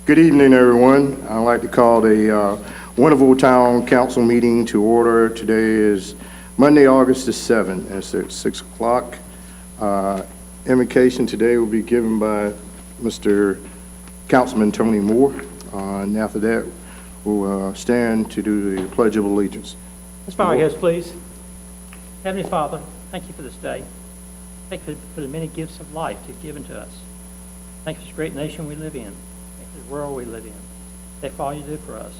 Good evening, everyone. I'd like to call the Winterville Town Council meeting to order. Today is Monday, August the 7th. It's at 6 o'clock. Invocation today will be given by Mr. Councilman Tony Moore. And after that, we'll stand to do the Pledge of Allegiance. Let's bow our heads, please. Heavenly Father, thank you for this day. Thank you for the many gifts of life you've given to us. Thank you for this great nation we live in. Thank you for the world we live in. Thank you for all you do for us.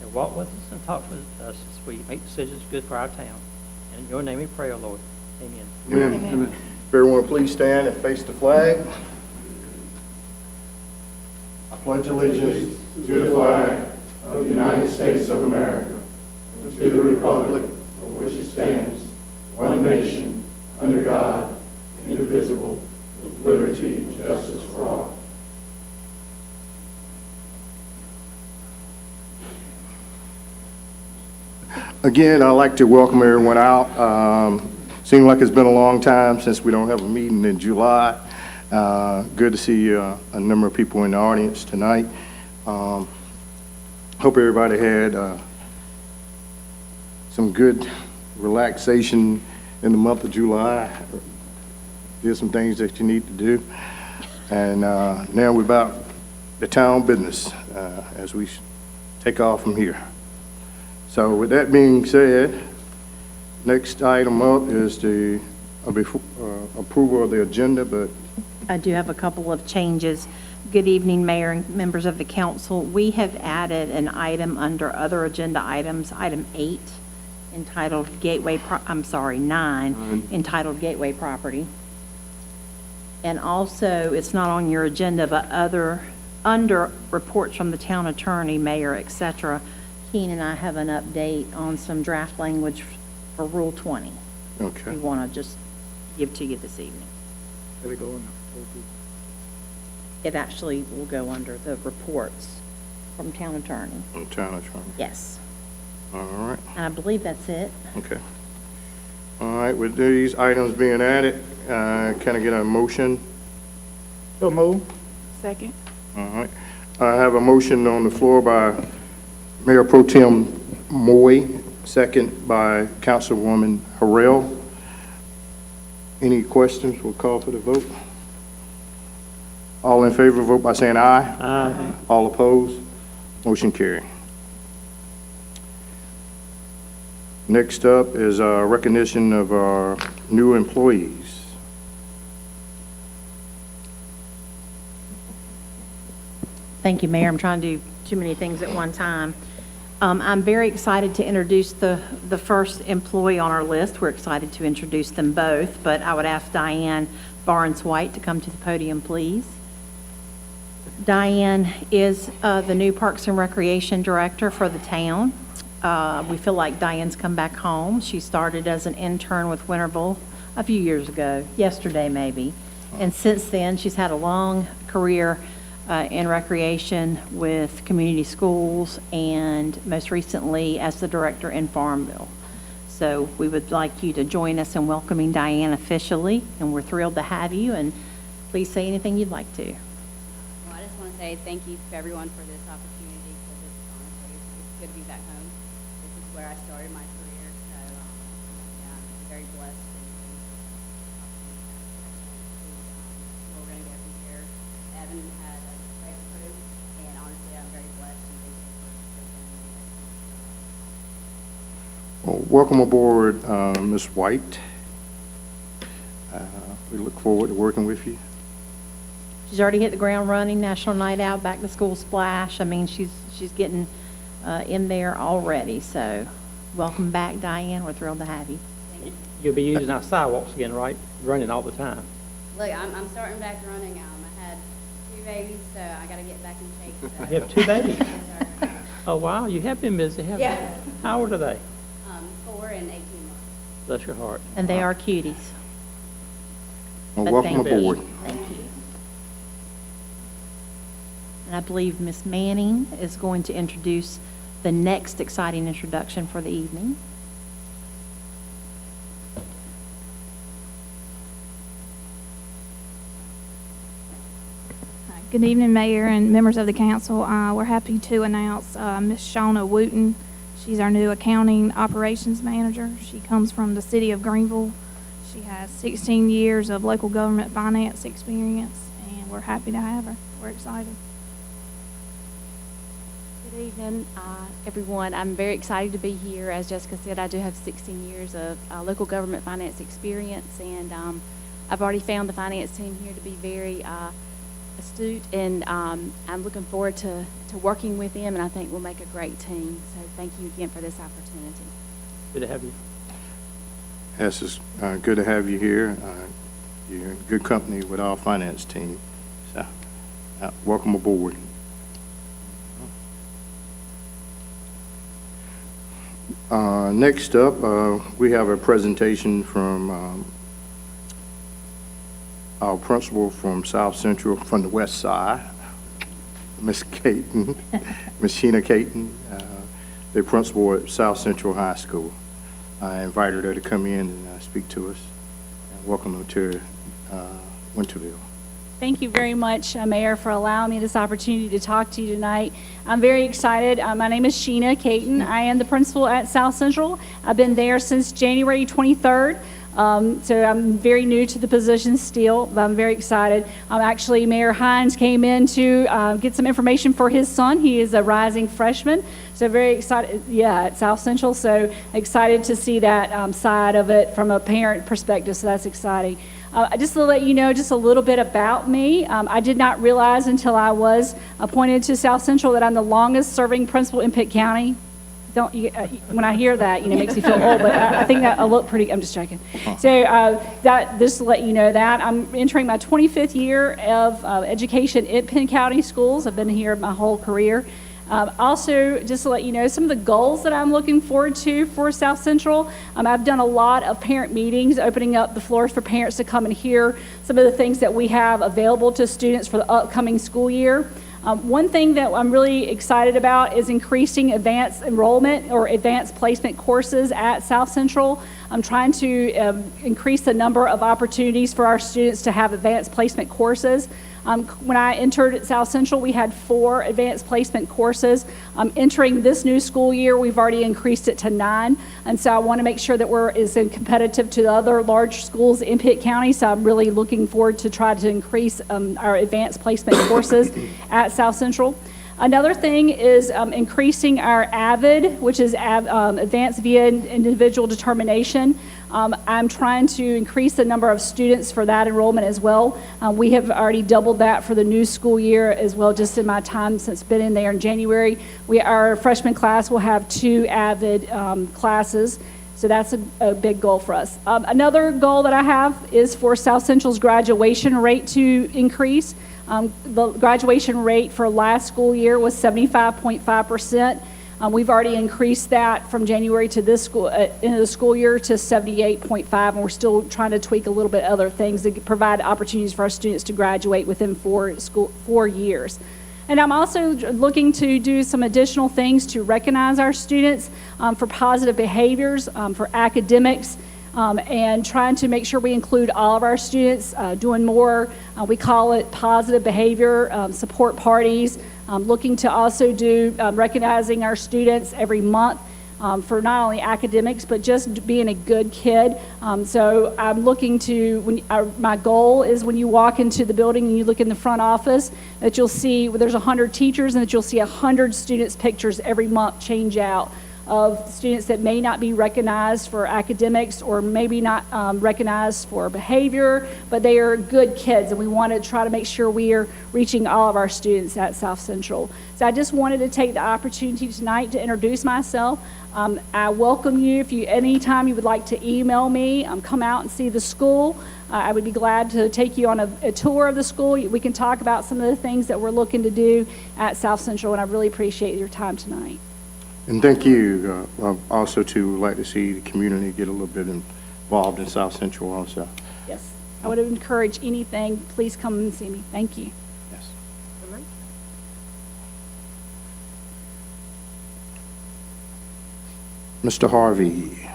And walk with us and talk with us as we make decisions good for our town. And in your name we pray, O Lord. Amen. Amen. Amen. If everyone please stand and face the flag. I pledge allegiance to the flag of the United States of America and to the republic for which it stands, one nation, under God, indivisible, with liberty and justice for all. Again, I'd like to welcome everyone out. Seems like it's been a long time since we don't have a meeting in July. Good to see a number of people in the audience tonight. Hope everybody had some good relaxation in the month of July. Did some things that you need to do. And now we're about the town business as we take off from here. So with that being said, next item up is the approval of the agenda, but I do have a couple of changes. Good evening, Mayor and members of the council. We have added an item under other agenda items, item 8, entitled 9, entitled Gateway Property. And also, it's not on your agenda, but under reports from the town attorney, mayor, etc., Keen and I have an update on some draft language for Rule 20. okay. We want to just give to you this evening. It actually will go under the reports from town attorney. Town attorney. Yes. All right. And I believe that's it. Okay. All right, with these items being added, can I get a motion? So move. Second. All right. I have a motion on the floor by Mayor Pro Tem Moy, second by Councilwoman Harrell. Any questions? We'll call for the vote. All in favor, vote by saying aye. Aye. All opposed? Motion carried. Next up is recognition of our new employees. Thank you, Mayor. I'm trying to do too many things at one time. I'm very excited to introduce the first employee on our list. We're excited to introduce them both, but I would ask Diane Barnes-White to come to the podium, please. Diane is the new Parks and Recreation Director for the town. We feel like Diane's come back home. She started as an intern with Winterville a few years ago, yesterday maybe. And since then, she's had a long career in recreation with community schools and most recently as the director in Farmville. So we would like you to join us in welcoming Diane officially, and we're thrilled to have you, and please say anything you'd like to. Well, I just want to say thank you to everyone for this opportunity, because honestly, it's good to be back home. This is where I started my career, so yeah, I'm very blessed and we're going to go from here. Evan had a great crew, and honestly, I'm very blessed and thankful for them. Well, welcome aboard, Ms. White. We look forward to working with you. She's already hit the ground running, National Night Out, Back to School Splash. I mean, she's getting in there already. So welcome back, Diane. We're thrilled to have you. You'll be using our sidewalks again, right? Running all the time. Look, I'm starting back running. I had 2 babies, so I got to get back in shape. So. You have 2 babies? Yes, sir. Oh, wow. You have been busy, haven't you? Yeah. How old are they? 4 and 18 months. Bless your heart. And they are cuties. Well, But welcome thank you. aboard. Thank you. And I believe Ms. Manning is going to introduce the next exciting introduction for the evening. Hi. Good evening, Mayor and members of the council. We're happy to announce Ms. Shauna Wooten. She's our new accounting operations manager. She comes from the city of Greenville. She has 16 years of local government finance experience, and we're happy to have her. We're excited. Good evening, everyone. I'm very excited to be here. As Jessica said, I do have 16 years of local government finance experience, and I've already found the finance team here to be very astute, and I'm looking forward to working with them, and I think we'll make a great team. So thank you again for this opportunity. Good to have you. Yes, it's good to have you here. You're in good company with our finance team. So, welcome aboard. Next up, we have a presentation from our principal from South Central, from the west side, Miss Caton, Miss Sheena Caton, the principal at South Central High School. I invited her to come in and speak to us. Welcome her to Winterville. Thank you very much, Mayor, for allowing me this opportunity to talk to you tonight. I'm very excited. My name is Sheena Caton. I am the principal at South Central. I've been there since January 23rd. So I'm very new to the position still, but I'm very excited. Actually, Mayor Hines came in to get some information for his son. He is a rising freshman. So very excited, at South Central. So excited to see that side of it from a parent perspective. So that's exciting. Just to let you know just a little bit about me, I did not realize until I was appointed to South Central that I'm the longest serving principal in Pitt County. When I hear that, it makes me feel old, but I think that I look pretty, I'm just joking. So just to let you know that, I'm entering my 25th year of education in Pitt County schools. I've been here my whole career. Also, just to let you know, some of the goals that I'm looking forward to for South Central, I've done a lot of parent meetings, opening up the floors for parents to come and hear some of the things that we have available to students for the upcoming school year. One thing that I'm really excited about is increasing advanced enrollment or advanced placement courses at South Central. I'm trying to increase the number of opportunities for our students to have advanced placement courses. When I entered at South Central, we had 4 advanced placement courses. Entering this new school year, we've already increased it to 9. And so I want to make sure that we're as competitive to the other large schools in Pitt County. So I'm really looking forward to try to increase our advanced placement courses at South Central. Another thing is increasing our AVID, which is Advanced via Individual Determination. I'm trying to increase the number of students for that enrollment as well. We have already doubled that for the new school year as well, just in my time since been in there in January. Our freshman class will have 2 AVID classes. So that's a big goal for us. Another goal that I have is for South Central's graduation rate to increase. The graduation rate for last school year was 75.5%. We've already increased that from January to this school, end of the school year to 78.5, and we're still trying to tweak a little bit other things to provide opportunities for our students to graduate within 4 years. And I'm also looking to do some additional things to recognize our students for positive behaviors, for academics, and trying to make sure we include all of our students, doing more, we call it positive behavior support parties, looking to also do recognizing our students every month for not only academics, but just being a good kid. So I'm looking to, my goal is when you walk into the building and you look in the front office, that you'll see, there's 100 teachers, and that you'll see 100 students' pictures every month change out of students that may not be recognized for academics or maybe not recognized for behavior, but they are good kids, and we want to try to make sure we are reaching all of our students at South Central. So I just wanted to take the opportunity tonight to introduce myself. I welcome you. If anytime you would like to email me, come out and see the school. I would be glad to take you on a tour of the school. We can talk about some of the things that we're looking to do at South Central, and I really appreciate your time tonight. And thank you. Also, to like to see the community get a little bit involved in South Central also. Yes, I would encourage anything. Please come and see me. Thank you. Yes. Mr. Harvey,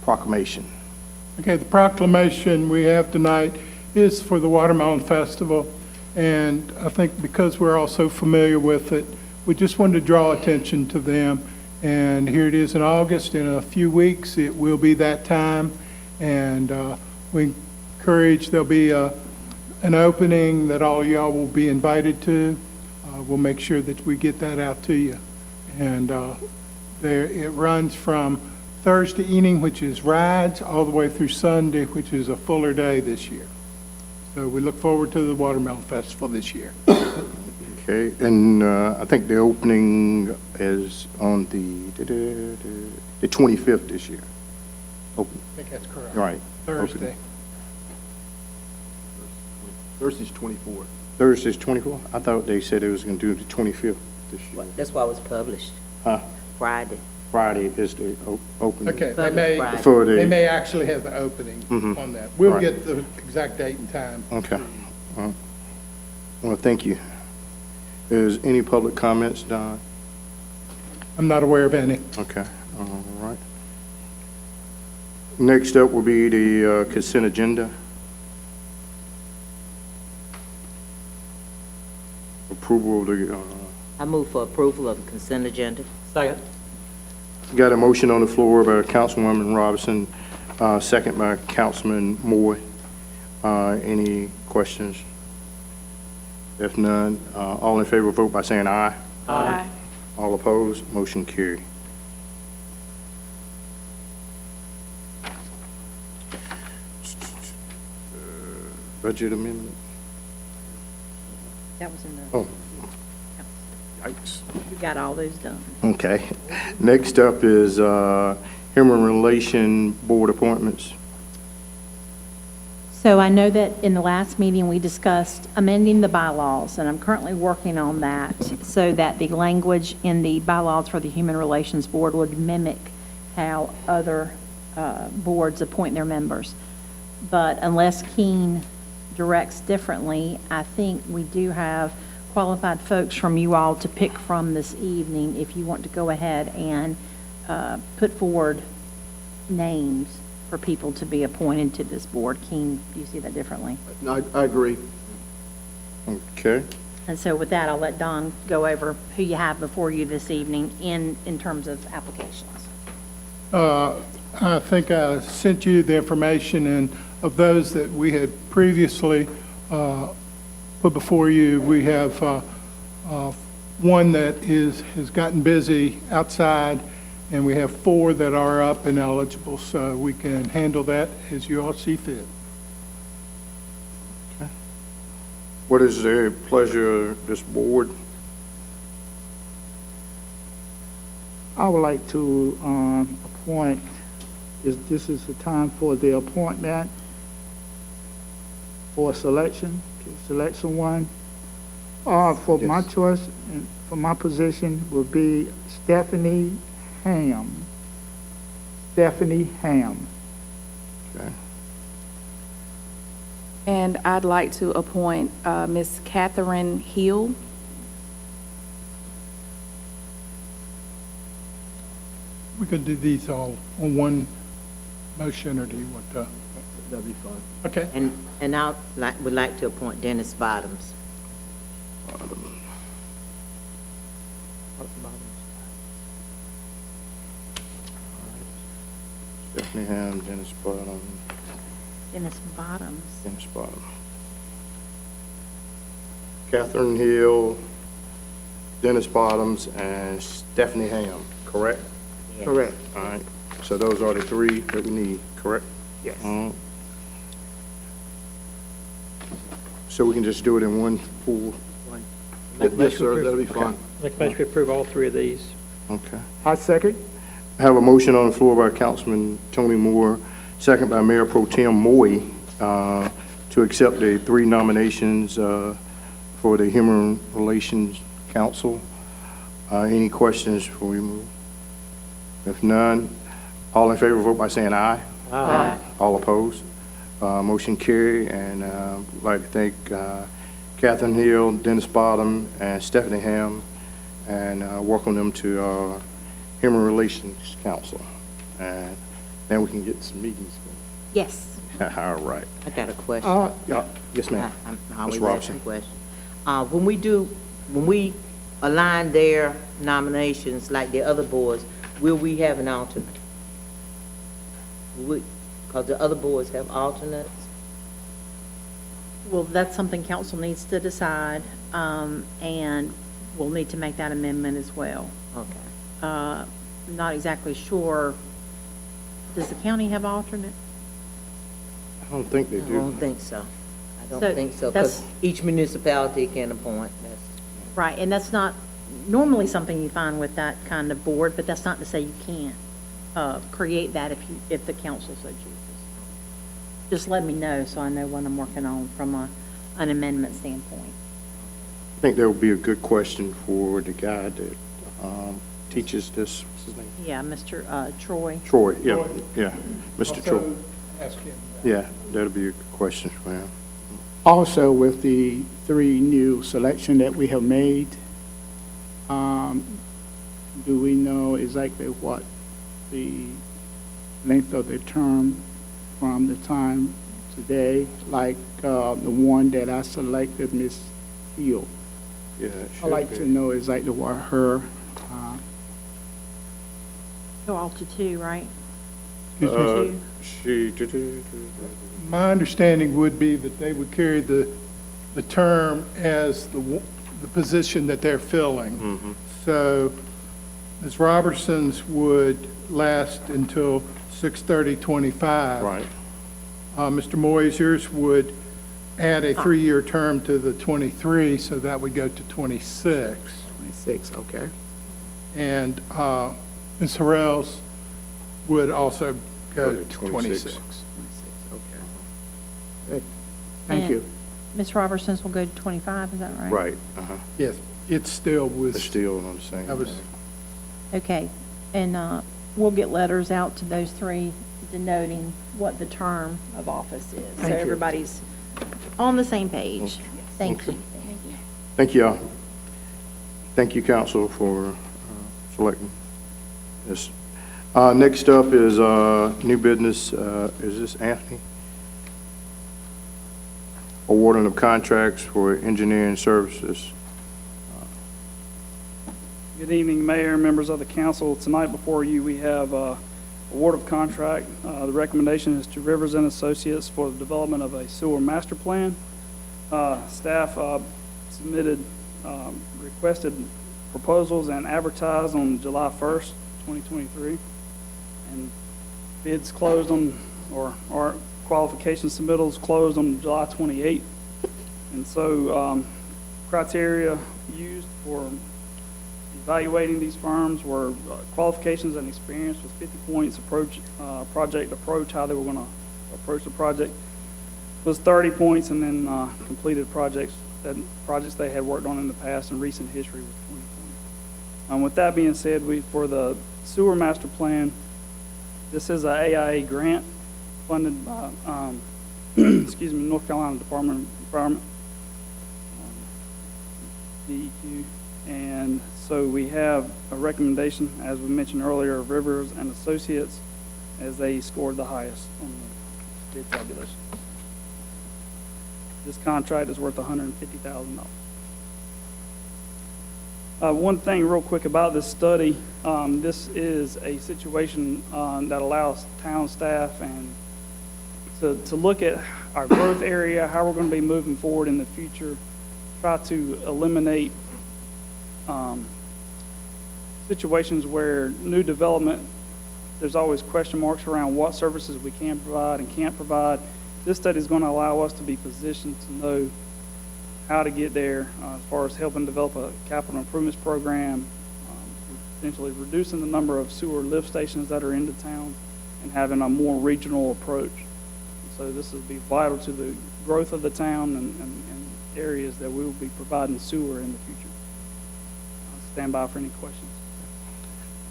proclamation. Okay, the proclamation we have tonight is for the Watermelon Festival, and I think because we're all so familiar with it, we just wanted to draw attention to them. And here it is in August. In a few weeks, it will be that time, and we encourage there'll be an opening that all y'all will be invited to. We'll make sure that we get that out to you. And it runs from Thursday evening, which is rides, all the way through Sunday, which is a fuller day this year. So we look forward to the Watermelon Festival this year. Okay, and I think the opening is on the 25th this year. Open, I think that's correct. right. Thursday. Thursday's 24th. Thursday's 24th? I thought they said it was going to do the 25th this year. That's why it was published, Huh? Friday. Friday is the opening. Okay, Public Friday. For they the, may actually have the opening Mhm. on that. We'll Right. get the exact date and time. okay. Well, thank you. Is any public comments, Don? I'm not aware of any. Okay, all right. Next up will be the consent agenda. Approval of the, I move for approval of the consent agenda. Second. got a motion on the floor by Councilwoman Robinson, second by Councilman Moore. Any questions? If none, all in favor vote by saying aye. Aye. All opposed, motion carried. Budget amendment? That was in the, Oh. Yikes. you got all those done. Okay. Next up is Human Relation Board appointments. So I know that in the last meeting, we discussed amending the bylaws, and I'm currently working on that so that the language in the bylaws for the Human Relations Board would mimic how other boards appoint their members. But unless Keene directs differently, I think we do have qualified folks from you all to pick from this evening if you want to go ahead and put forward names for people to be appointed to this board. Keene, do you see that differently? No, I agree. Okay. And so with that, I'll let Don go over who you have before you this evening in terms of applications. I think I sent you the information, and of those that we had previously put before you, we have one that has gotten busy outside, and we have 4 that are up and eligible, so we can handle that as you all see fit. What is the pleasure of this board? I would like to appoint, this is the time for the appointment for selection, to select someone. For my Yes. choice, and for my position, would be Stephanie Ham. Stephanie Ham. Okay. And I'd like to appoint Miss Catherine Hill. We could do these all on one motion, or do you want to? That'd be fine. Okay. And I would like to appoint Dennis Bottoms. Stephanie Ham, Dennis Bottom, Dennis Bottoms. Dennis Bottom. Catherine Hill, Dennis Bottoms, and Stephanie Ham, correct? Yes. Correct. All right, so those are the 3 that we need, correct? Yes. So we can just do it in one full, Yes, sir, that'll be fine. Make a motion to approve all 3 of these. okay. I second. I have a motion on the floor by Councilman Tony Moore, second by Mayor Pro Tem Moy, to accept the 3 nominations for the Human Relations Council. Any questions before we move? If none, all in favor vote by saying aye. Aye. All opposed? Motion carried, and I'd like to thank Catherine Hill, Dennis Bottom, and Stephanie Ham, and welcome them to our Human Relations Council. And then we can get some meetings going. Yes. All right. I got a question. Yeah, yes, ma'am. I'm Ms. always Robinson. asking questions. When we align their nominations like the other boards, will we have an alternate? Because the other boards have alternates? Well, that's something council needs to decide, and we'll need to make that amendment as well. Okay. Not exactly sure. Does the county have alternate? I don't think they I do. don't think so. I don't So think so, because that's- each municipality can appoint. That's Right, and that's not normally something you find with that kind of board, but that's not to say you can't create that if the council so chooses. Just let me know so I know what I'm working on from an amendment standpoint. I think that would be a good question for the guy that teaches this, what's his name? Yeah, Mr. Troy. Troy, yeah, Mr. Troy. Also, ask him that. Yeah, that'll be a good question for him. Also, with the 3 new selection that we have made, do we know exactly what the length of the term from the time today, like the one that I selected, Ms. Hill? Yeah, it I'd like should to be. know exactly what her, Go all to 2, right? She, My understanding would be that they would carry the term as the position that they're filling. So Ms. Robertson's would last until 6/30/25. right. Mr. Moisers would add a 3-year term to the 23, so that would go to 26. 26, okay? And Ms. Harrell's would also go to 26. 26, okay. Good. Thank And you. Ms. Robertson's will go to 25, is that right? Right, Yes, it still was, They're still on the same. that was, Okay, and we'll get letters out to those 3 denoting what the term of office is. So Thank you. everybody's on the same page. Thank you. Thank you all. Thank you, council, for selecting this. Next up is new business. Is this Anthony? Awarding of contracts for engineering services. Good evening, Mayor, members of the council. Tonight before you, we have award of contract. The recommendation is to Rivers and Associates for the development of a sewer master plan. Staff submitted requested proposals and advertised on July 1st, 2023. And bids closed on, or our qualification submittals closed on July 28th. And so criteria used for evaluating these firms were qualifications and experience with 50 points, project approach, how they were going to approach the project was 30 points, and then completed projects they had worked on in the past, and recent history was 20 points. With that being said, for the sewer master plan, this is a AIA grant funded by excuse me, North Carolina Department of Environment, DEQ. And so we have a recommendation, as we mentioned earlier, of Rivers and Associates, as they scored the highest on the bid tabulation. This contract is worth $150,000. One thing real quick about this study, this is a situation that allows town staff and to look at our growth area, how we're going to be moving forward in the future, try to eliminate situations where new development, there's always question marks around what services we can provide and can't provide. This study is going to allow us to be positioned to know how to get there as far as helping develop a capital improvements program, potentially reducing the number of sewer lift stations that are in the town, and having a more regional approach. So this will be vital to the growth of the town and areas that we will be providing sewer in the future. I'll stand by for any questions.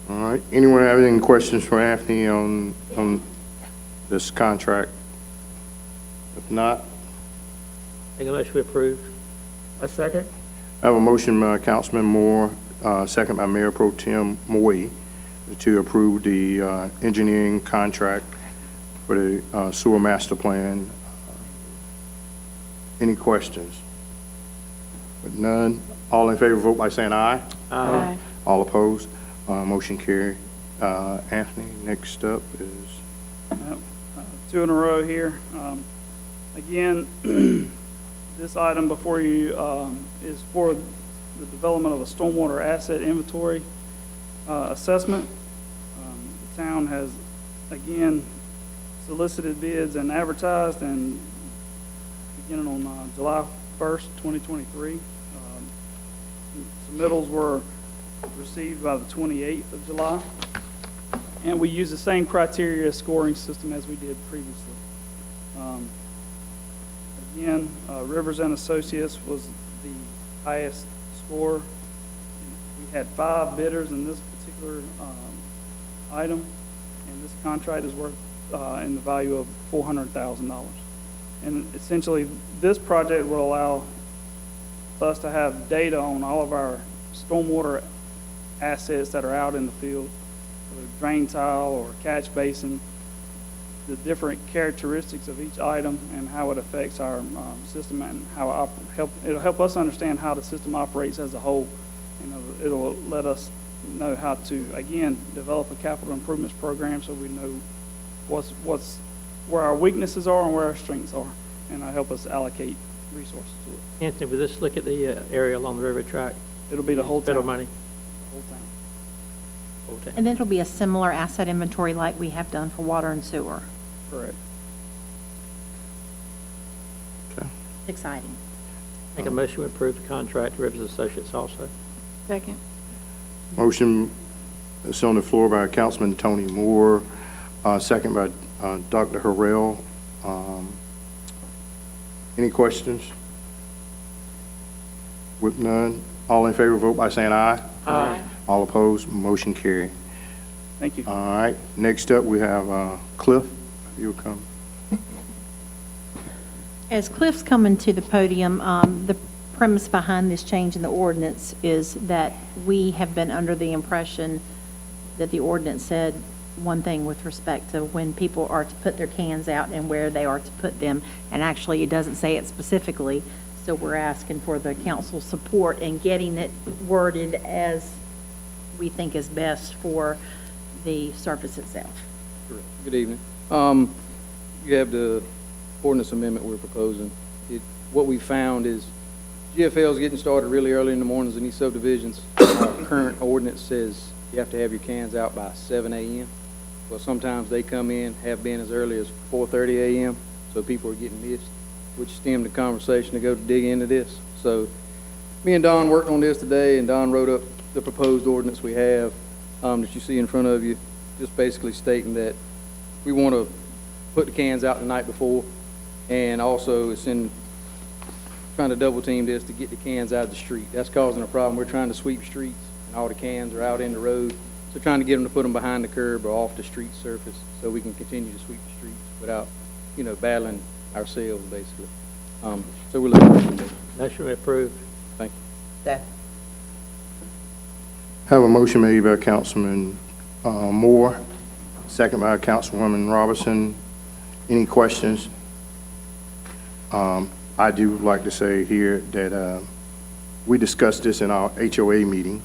All right. Anyone have any questions for Anthony on this contract? If not, Make a motion to approve. A second? I have a motion by Councilman Moore, second by Mayor Pro Tem Moy, to approve the engineering contract for the sewer master plan. Any questions? With none, all in favor, vote by saying aye. Aye. All opposed, motion carried. Anthony, next up is, Yep, two in a row here. Again, this item before you is for the development of a stormwater asset inventory assessment. The town has, again, solicited bids and advertised, and beginning on July 1st, 2023. Submittals were received by the 28th of July. And we use the same criteria scoring system as we did previously. Again, Rivers and Associates was the highest score. We had 5 bidders in this particular item, and this contract is worth in the value of $400,000. And essentially, this project will allow us to have data on all of our stormwater assets that are out in the field, whether drain tile or catch basin, the different characteristics of each item and how it affects our system, and how it'll help us understand how the system operates as a whole. And it'll let us know how to, again, develop a capital improvements program so we know where our weaknesses are and where our strengths are, and it'll help us allocate resources to it. Anthony, will this look at the area along the railroad track? It'll be the whole town. Federal money? The whole town. Whole town. And then it'll be a similar asset inventory like we have done for water and sewer. Correct. okay. Exciting. Make a motion to approve the contract to Rivers Associates also. Second. Motion is on the floor by Councilman Tony Moore, second by Dr. Harrell. Any questions? With none, all in favor, vote by saying aye. Aye. All opposed, motion carried. Thank you. All right, next up, we have Cliff. You'll come. As Cliff's coming to the podium, the premise behind this change in the ordinance is that we have been under the impression that the ordinance said one thing with respect to when people are to put their cans out and where they are to put them, and actually it doesn't say it specifically, so we're asking for the council's support in getting it worded as we think is best for the service itself. Good evening. You have the ordinance amendment we're proposing. What we found is GFL is getting started really early in the mornings in these subdivisions. Our current ordinance says you have to have your cans out by 7 a.m. Well, sometimes they come in, have been as early as 4:30 a.m., so people are getting missed, which stemmed the conversation to go to dig into this. So me and Don worked on this today, and Don wrote up the proposed ordinance we have that you see in front of you, just basically stating that we want to put the cans out the night before, and also it's in trying to double team this to get the cans out of the street. That's causing a problem. We're trying to sweep streets, and all the cans are out in the road. So trying to get them to put them behind the curb or off the street surface so we can continue to sweep the streets without, battling ourselves, basically. So we're looking at that. Motion to approve. Thank you. That, Have a motion made by Councilman Moore, second by Councilwoman Robinson. Any questions? I do like to say here that we discussed this in our HOA meeting,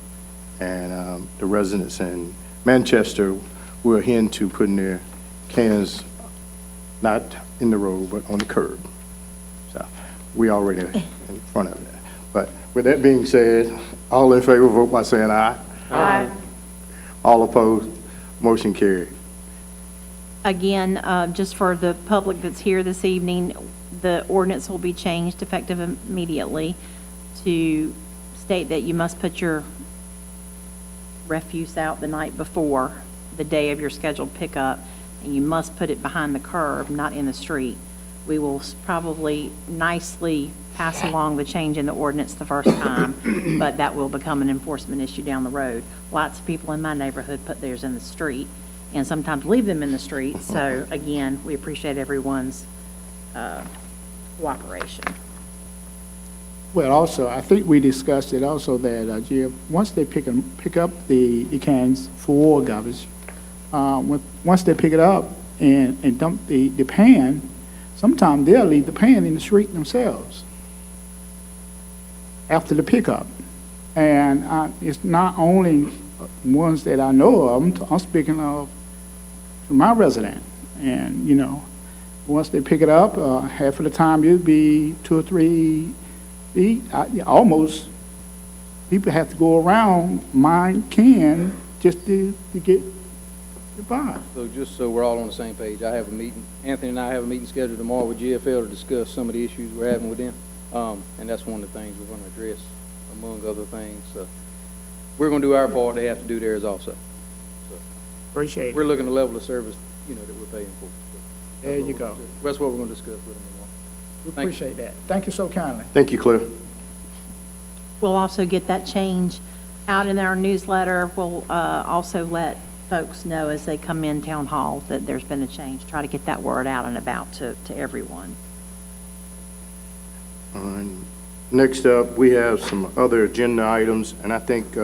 and the residents in Manchester were into putting their cans not in the road, but on the curb. So we already in front of that. But with that being said, all in favor, vote by saying aye. Aye. All opposed, motion carried. Again, just for the public that's here this evening, the ordinance will be changed effective immediately to state that you must put your refuse out the night before the day of your scheduled pickup, and you must put it behind the curb, not in the street. We will probably nicely pass along the change in the ordinance the first time, but that will become an enforcement issue down the road. Lots of people in my neighborhood put theirs in the street and sometimes leave them in the street. So again, we appreciate everyone's cooperation. Well, also, I think we discussed it also that, Jim, once they pick up the cans for garbage, once they pick it up and dump the pan, sometimes they'll leave the pan in the street themselves after the pickup. And it's not only ones that I know of, I'm speaking of to my resident. And, you know, once they pick it up, half of the time it'll be 2 or 3 feet. Almost, people have to go around mine can just to get the bond. So just so we're all on the same page, I have a meeting, Anthony and I have a meeting scheduled tomorrow with GFL to discuss some of the issues we're having with them. And that's one of the things we're going to address, among other things. So we're going to do our part, they have to do theirs also. So Appreciate it. we're looking to level of service, you know, that we're paying for. So There you go. that's what we're going to discuss with them tomorrow. We Thank you. appreciate that. Thank you so kindly. Thank you, Cliff. We'll also get that change out in our newsletter. We'll also let folks know as they come in town hall that there's been a change. Try to get that word out and about to everyone. Next up, we have some other agenda items, and I think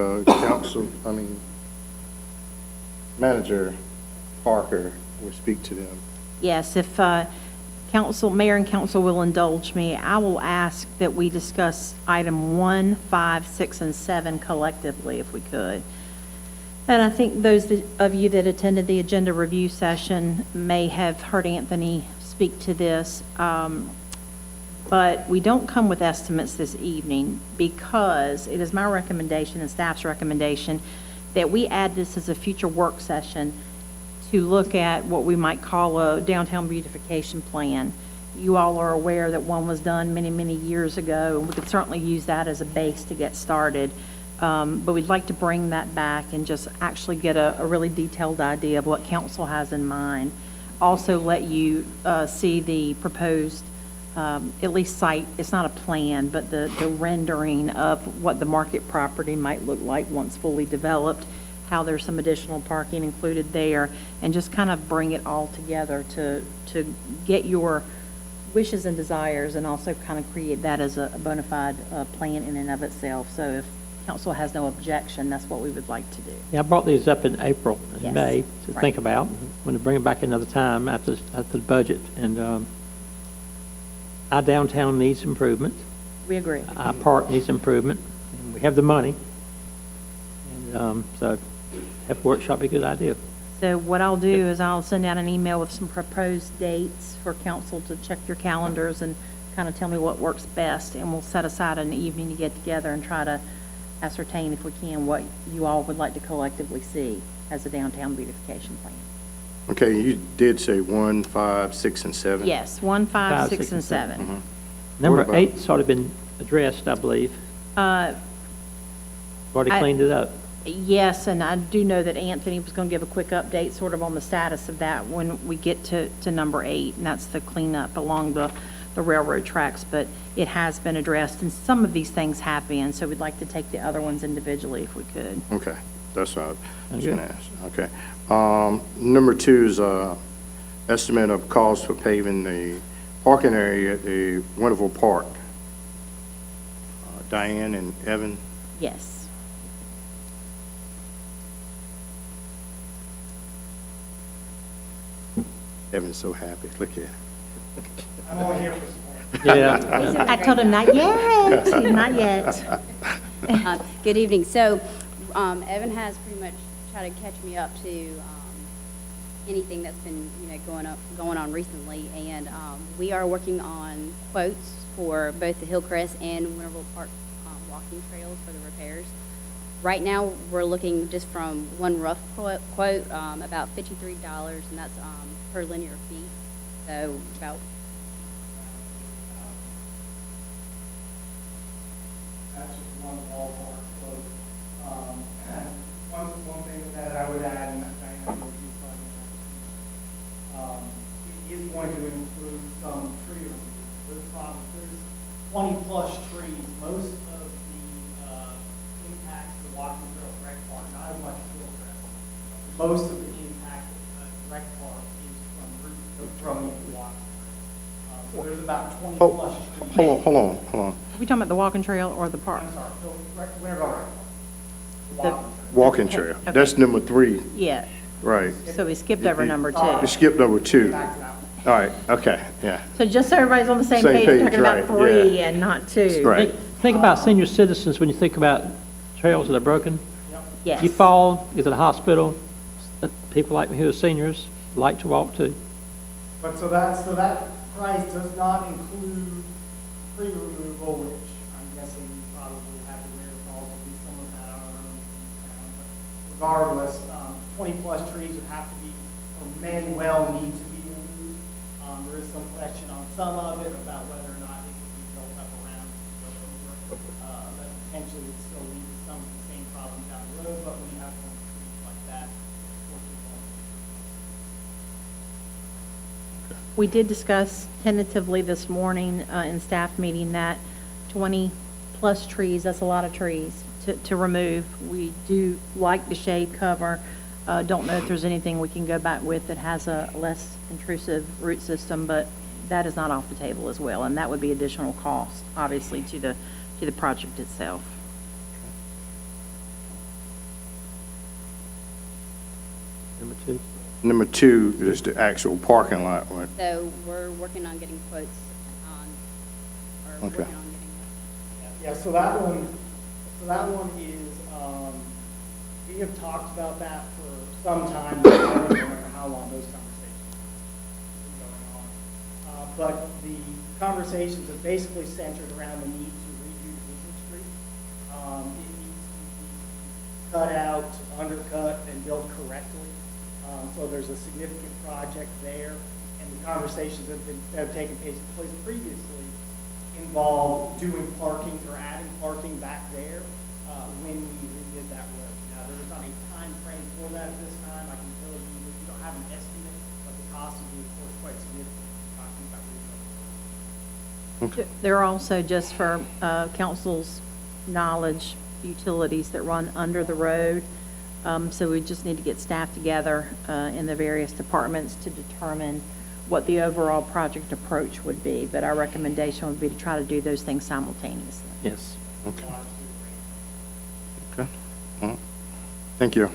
Manager Parker will speak to them. Yes, if mayor and council will indulge me, I will ask that we discuss item 1, 5, 6, and 7 collectively, if we could. And I think those of you that attended the agenda review session may have heard Anthony speak to this, but we don't come with estimates this evening because it is my recommendation and staff's recommendation that we add this as a future work session to look at what we might call a downtown beautification plan. You all are aware that one was done many, many years ago, and we could certainly use that as a base to get started. But we'd like to bring that back and just actually get a really detailed idea of what council has in mind. Also let you see the proposed, at least site, it's not a plan, but the rendering of what the market property might look like once fully developed, how there's some additional parking included there, and just kind of bring it all together to get your wishes and desires and also kind of create that as a bona fide plan in and of itself. So if council has no objection, that's what we would like to do. Yeah, I brought these up in April and Yes, May to right. think about. When to bring them back another time after the budget. And our downtown needs improvement. We agree. Our park needs improvement. And we have the money. And so have a workshop be a good idea. So what I'll do is I'll send out an email with some proposed dates for council to check your calendars and kind of tell me what works best, and we'll set aside an evening to get together and try to ascertain, if we can, what you all would like to collectively see as a downtown beautification plan. Okay, you did say 1, 5, 6, and 7? Yes, 1, 5, 6, and 7. Mm-hmm. Number What about- 8's sort of been addressed, I believe. Already cleaned it up. Yes, and I do know that Anthony was going to give a quick update sort of on the status of that when we get to number 8, and that's the cleanup along the railroad tracks, but it has been addressed, and some of these things have been, so we'd like to take the other ones individually if we could. Okay, that's what I was Okay. going to ask. Okay. Number 2 is estimate of cost for paving the parking area at the Winterville Park. Diane and Evan? Yes. Evan's so happy. Look at him. I'm only here for support. Yeah. I told him not yet, not yet. Good evening. So Evan has pretty much tried to catch me up to anything that's been, going on recently, and we are working on quotes for both the Hillcrest and Winterville Park walking trails for the repairs. Right now, we're looking just from one rough quote about $53, and that's per linear feet. So about That's just one ballpark quote. One thing that I would add, and I know you probably it is going to include some tree removal. There's 20-plus trees. Most of the impacts of the walking trail at Rec Park, not as much Hillcrest. Most of the impact at Rec Park is from the walking trail. So there's about 20-plus trees. Hold on. Are we talking about the walking trail or the park? I'm sorry, Winterville Rec Park. The- Walking trail. Okay. That's number 3. Yeah, Right. So we skipped over number You two. skipped over 2. All right, okay, yeah. So just so everybody's on the same Same page, we're page, talking about right, 3 yeah. and not 2. Right. Think about senior citizens when you think about trails that are broken. Yes. You fall, get to the hospital, people like me who are seniors like to walk too. But so that price does not include tree removal, which I'm guessing you probably have the wherewithal to do some of that on our own in town. But regardless, 20-plus trees would have to be, or may well need to be removed. There is some question on some of it about whether or not it could be built up around, built over. That potentially would still lead to some of the same problems down the road, but when you have one trees like that, We did discuss tentatively this morning in staff meeting that 20-plus trees, that's a lot of trees to remove. We do like the shade cover. Don't know if there's anything we can go back with that has a less intrusive root system, but that is not off the table as well, and that would be additional cost, obviously, to the project itself. Number 2. Number 2 is the actual parking lot one. So we're working on getting quotes on, or Okay. working on getting. Yeah, so that one is, we have talked about that for some time, but I don't remember how long those conversations have been going on. But the conversations have basically centered around the need to redo Division Street. It needs to be cut out, undercut, and built correctly. So there's a significant project there, and the conversations that have taken place previously involve doing parking or adding parking back there when we redid that road. Now, there is not a time frame for that at this time. I can tell you that we don't have an estimate, but the cost would be, of course, quite significant talking about rebuilding. There are also, just for council's knowledge, utilities that run under the road. So we just need to get staff together in the various departments to determine what the overall project approach would be. But our recommendation would be to try to do those things simultaneously. Yes. Okay. Okay. All right. Thank you.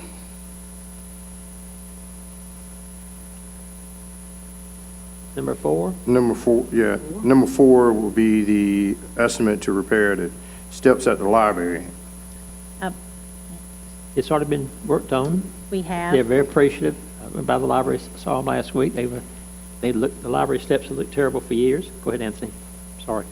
Number 4. Number 4, yeah. Number 4 will be the estimate to repair the steps at the library. It's already been worked on. We have. They're very appreciative. I went by the library, saw them last week. The library steps have looked terrible for years. Go ahead, Anthony. Sorry.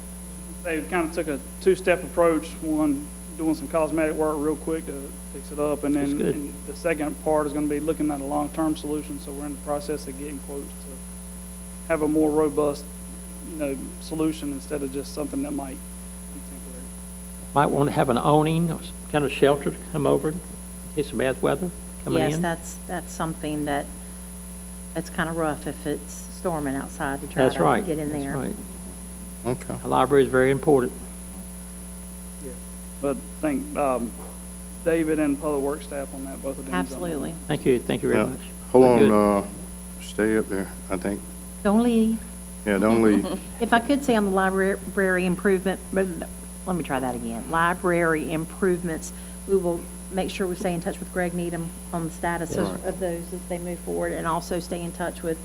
They kind of took a two-step approach, one doing some cosmetic work real quick to fix it up, and That's then good. and the second part is going to be looking at a long-term solution, so we're in the process of getting quotes to have a more robust, solution instead of just something that might be temporary. Might want to have an awning or some kind of shelter to come over in case of bad weather coming in. Yes, that's something that's kind of rough if it's storming outside to try That's to right. get in That's there. right. Okay. The library is very important. But thank David and public works staff on that, both of them. Absolutely. Thank you very Yeah. much. Hold Good. on, stay up there, I think. Don't leave. Yeah, don't leave. If I could say on the library improvement, but let me try that again. Library improvements, we will make sure we stay in touch with Greg Needham on the status of those as they move forward, and also stay in touch with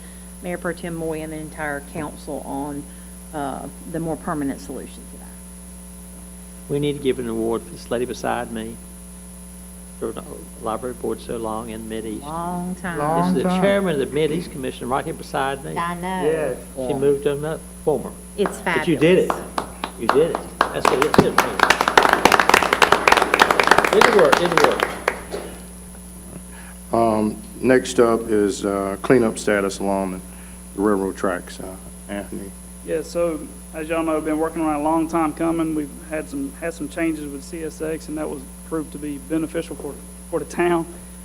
Mayor Pro Tem Moy and the entire council on the more permanent solution to that. We need to give an award for this lady beside me. Served on the library board so long in Mideast. Long time. This is the chairman of the Mideast Commission right here beside me. I know. She moved on up former. It's fabulous. But you did it. You did it. That's good. It's good. Did work. Next up is cleanup status along the railroad tracks. Anthony. Yeah, so as y'all know, I've been working on it a long time coming. We've had some changes with CSX, and that was proved to be beneficial for the town.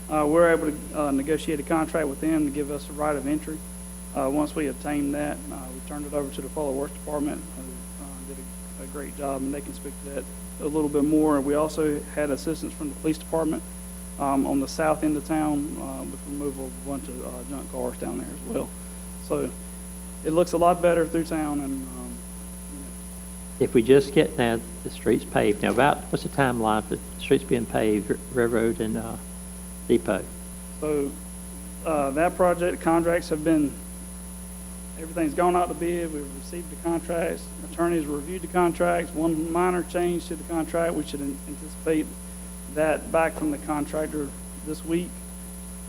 We're able to negotiate a contract with them to give us a right of entry. Once we obtained that, we turned it over to the Public Works Department, who did a great job, and they can speak to that a little bit more. We also had assistance from the police department on the south end of town with removal of a bunch of junk cars down there as well. So it looks a lot better through town, and If we just get now the streets paved, now what's the timeline for the streets being paved, railroad and depot? so That project, contracts have been, everything's gone out to bid. We've received the contracts. Attorneys reviewed the contracts. One minor change to the contract. We should anticipate that back from the contractor this week.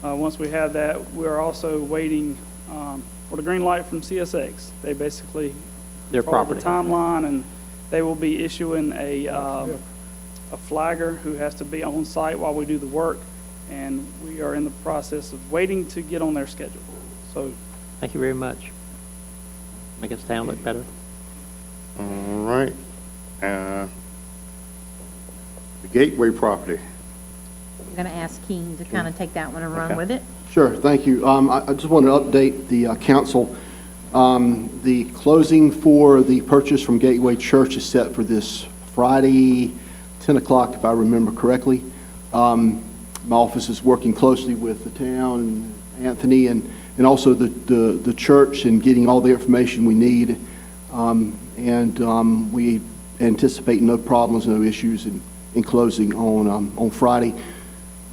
Once we have that, we're also waiting for the green light from CSX. They basically Their follow property. the timeline, and they will be issuing a flagger who has to be on site while we do the work. And we are in the process of waiting to get on their schedule. So Thank you very much. Make us town look better. All right. The Gateway property. I'm going to ask Keen to kind of take that one and run Okay. with it. Sure, thank you. I just want to update the council. The closing for the purchase from Gateway Church is set for this Friday, 10 o'clock, if I remember correctly. My office is working closely with the town, Anthony, and also the church, and getting all the information we need. We anticipate no problems, no issues in closing on Friday.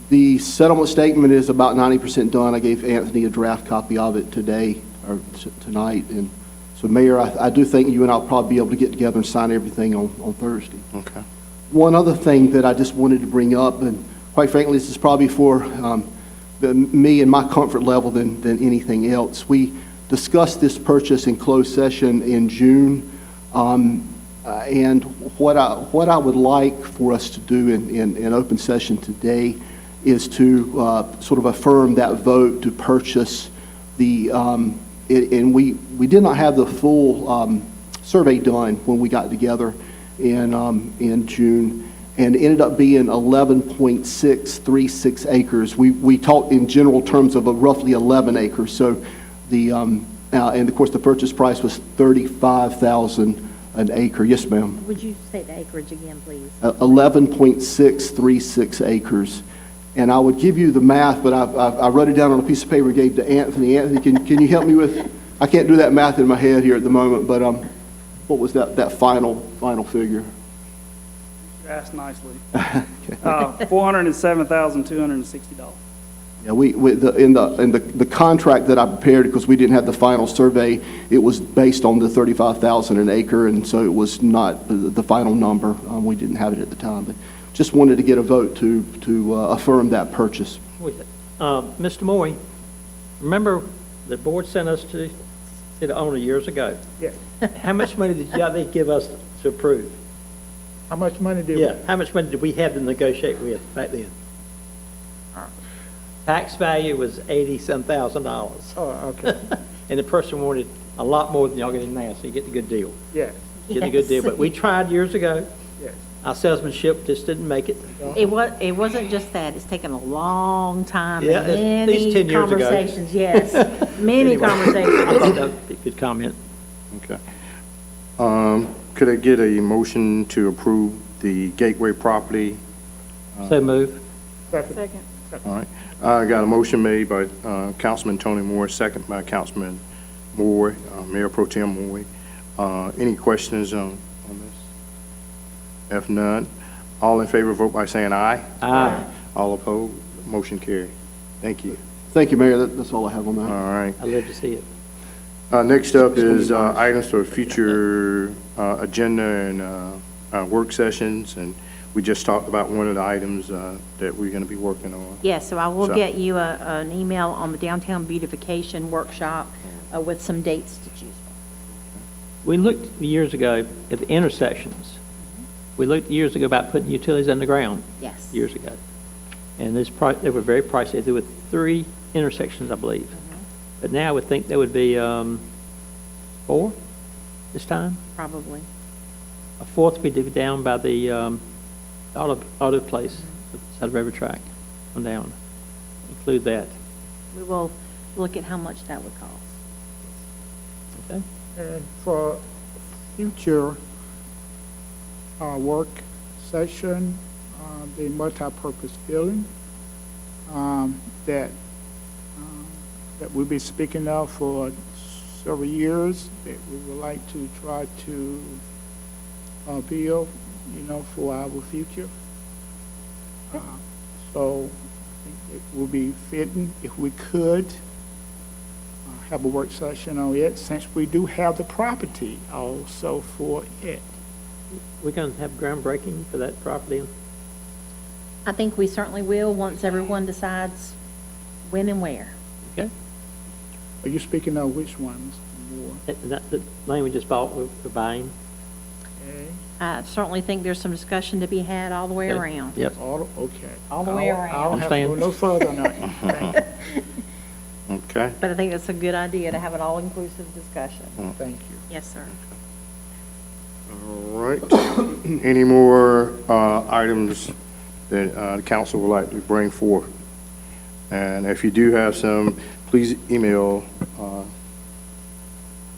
The settlement statement is about 90% done. I gave Anthony a draft copy of it today, or tonight. And so, Mayor, I do think you and I'll probably be able to get together and sign everything on Thursday. Okay. One other thing that I just wanted to bring up, and quite frankly, this is probably for me and my comfort level than anything else. We discussed this purchase in closed session in June, and what I would like for us to do in open session today is to sort of affirm that vote to purchase the, and we did not have the full survey done when we got together in June, and it ended up being 11.636 acres. We talked in general terms of roughly 11 acres. So and of course the purchase price was $35,000 an acre. Yes, ma'am. Would you say the acreage again, please? 11.636 acres. And I would give you the math, but I wrote it down on a piece of paper and gave to Anthony. Anthony, can you help me with? I can't do that math in my head here at the moment, but what was that final figure? you asked nicely. $407,260. Yeah, in the contract that I prepared, because we didn't have the final survey, it was based on the $35,000 an acre, and so it was not the final number. We didn't have it at the time, but just wanted to get a vote to affirm that purchase. Mr. Moy, remember the board sent us to the owner years ago? Yeah. How much money did they give us to approve? How much money did Yeah, how much money did we have to negotiate with back then? Tax value was $80-some thousand. Oh, okay. And the person wanted a lot more than y'all getting now, so you get the good deal. Yes, Get the good deal, but we tried years ago. yes. Our salesmanship just didn't make it. It wasn't just that, it's taken a long time, Yeah, and at least 10 many years ago. conversations, yes, many Anyway, I conversations. thought that would be a good comment. Okay. Could I get a motion to approve the Gateway property? So move. Second. All right. I got a motion made by Councilman Tony Moore, second by Councilman Moore, Mayor Pro Tem Moore. Any questions on this? If none, all in favor, vote by saying aye. Aye. All opposed, motion carried. Thank you. Thank you, Mayor. That's all I have on All that. right. I live to see it. Next up is items for future agenda and work sessions, and we just talked about one of the items that we're going to be working on. Yes, so I will So- get you an email on the downtown beautification workshop with some dates to choose from. We looked years ago at the intersections. We looked years ago about putting utilities underground. Yes. Years ago. And they were very pricey. There were 3 intersections, I believe. But now I would think there would be 4 this time. Probably. A 4th would be down by the auto place, side of every track, on down. Include that. We will look at how much that would cost. Okay? And for future work session, the multi-purpose building that we'll be speaking of for several years, that we would like to try to build, for our future. So think it would be fitting if we could have a work session on it, since we do have the property also for it. We're going to have groundbreaking for that property. I think we certainly will, once everyone decides when and where. Okay. Are you speaking of which ones more? The land we just bought, we're buying. Okay. I certainly think there's some discussion to be had all the way Okay. around. Yep. Okay. All the way around. I don't have to go no further on that. Thank you. Okay. But I think it's a good idea to have an all-inclusive discussion. Thank you. Yes, sir. All right. Any more items that the council would like to bring forth? And if you do have some, please email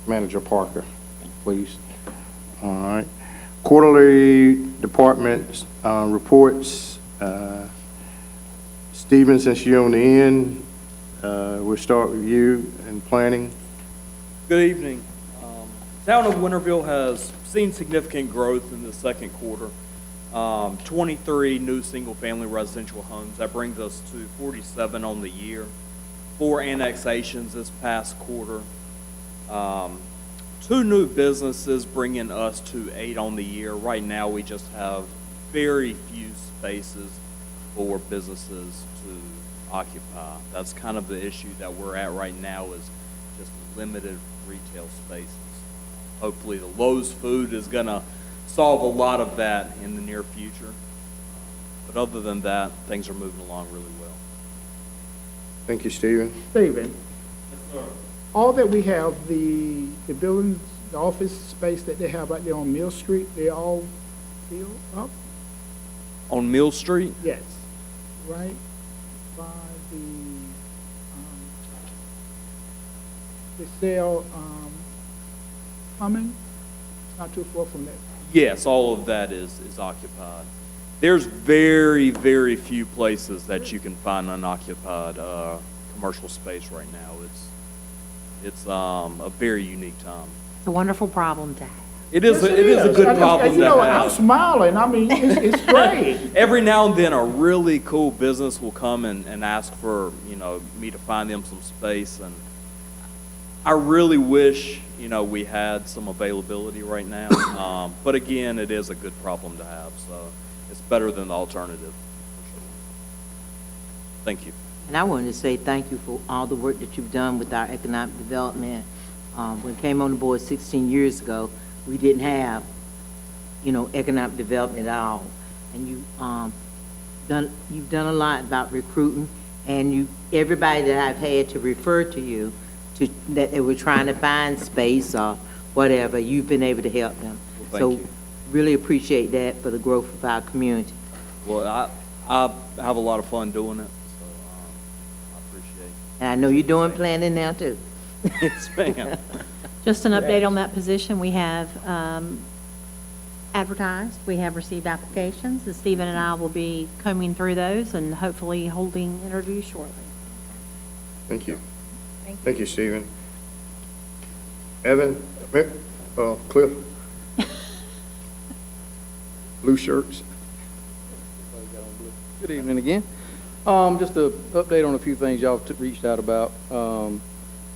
Manager Parker, please. All right. Quarterly department reports. Stephen, since you're on the end, we'll start with you and planning. Good evening. Town of Winterville has seen significant growth in the second quarter. 23 new single-family residential homes. That brings us to 47 on the year. 4 annexations this past quarter. 2 new businesses bringing us to 8 on the year. Right now, we just have very few spaces for businesses to occupy. That's kind of the issue that we're at right now, is just limited retail spaces. Hopefully the Lowe's food is going to solve a lot of that in the near future. But other than that, things are moving along really well. Thank you, Stephen. Stephen, Yes, sir. all that we have, the buildings, the office space that they have right there on Mill Street, they all filled up? On Mill Street? Yes, right by the sale, plumbing, it's not too far from that. Yes, all of that is occupied. There's very, very few places that you can find unoccupied commercial space right now. It's a very unique time. It's a wonderful problem to have. It is a good problem to I'm have. smiling, I mean, it's great. Every now and then, a really cool business will come and ask for, me to find them some space, and I really wish, we had some availability right now. But again, it is a good problem to have, so it's better than the alternative, for sure. Thank you. And I wanted to say thank you for all the work that you've done with our economic development. When I came on the board 16 years ago, we didn't have, economic development at all. And you've done a lot about recruiting, and everybody that I've had to refer to you, that they were trying to find space or whatever, you've been able to help them. Well, thank you. Really appreciate that for the growth of our community. Well, I have a lot of fun doing it, so I appreciate it. And I know you're doing planning now too. Yes, ma'am. Just an update on that position, we have advertised, we have received applications, and Stephen and I will be combing through those and hopefully holding interviews shortly. Thank you. Thank you, Stephen. Evan, Cliff. Blue shirts. Good evening again. Just an update on a few things y'all reached out about.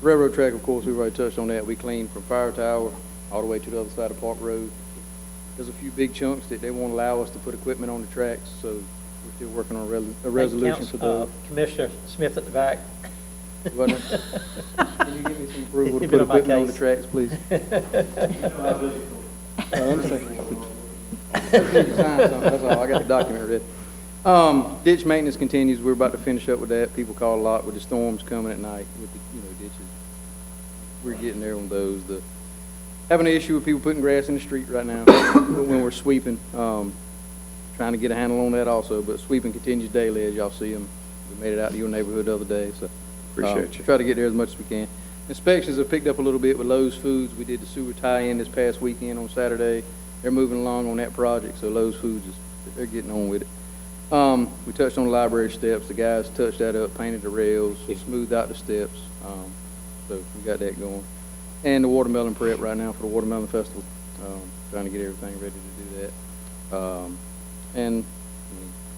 Railroad track, of course, we've already touched on that. We cleaned from Fire Tower all the way to the other side of Park Road. There's a few big chunks that they won't allow us to put equipment on the tracks, so we're still working on a resolution for those. Commissioner Smith at the back. Can you give me some approval to You've put been on my equipment on the case. tracks, please? I understand. That's all, I got the document ready. Ditch maintenance continues, we're about to finish up with that. People call a lot with the storms coming at night with the, ditches. We're getting there on those. Having an issue with people putting grass in the street right now when we're sweeping. Trying to get a handle on that also, but sweeping continues daily as y'all see them. We made it out to your neighborhood the other day, so. Appreciate you. Try to get there as much as we can. Inspections have picked up a little bit with Lowe's Foods. We did the sewer tie-in this past weekend on Saturday. They're moving along on that project, so Lowe's Foods they're getting on with it. We touched on the library steps. The guys touched that up, painted the rails, smoothed out the steps. So we got that going. And the watermelon prep right now for the Watermelon Festival. Trying to get everything ready to do that. And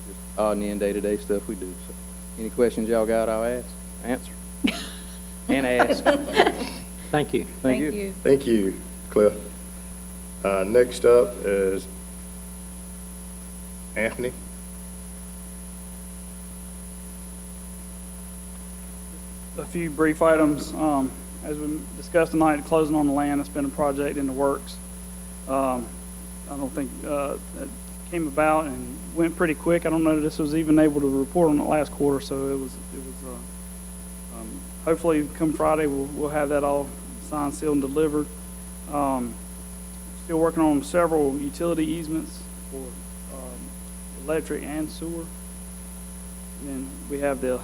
just odd and end day-to-day stuff we do. So Any questions y'all got, I'll answer. And ask. Thank you. Thank you. Thank you, Cliff. Next up is Anthony. A few brief items. As we discussed tonight, closing on the land, it's been a project in the works. I don't think it came about and went pretty quick. I don't know that this was even able to report on the last quarter, so it was hopefully come Friday, we'll have that all signed, sealed, and delivered. Still working on several utility easements for electric and sewer. And then we have the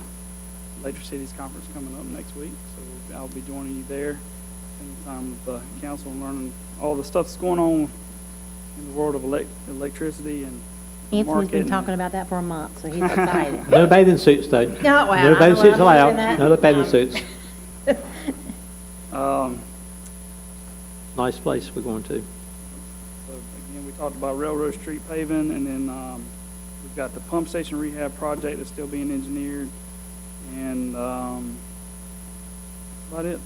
Electric Cities Conference coming up next week, so I'll be joining you there, spending time with the council and learning all the stuff that's going on in the world of electricity and Anthony's market. been talking about that for a month, so he's excited. No bathing suits, though. No, well, No bathing suits I'm allowed. doing that. No bathing suits. Nice place we're going to. So again, we talked about Railroad Street paving, and then we've got the pump station rehab project that's still being engineered, and that's about it.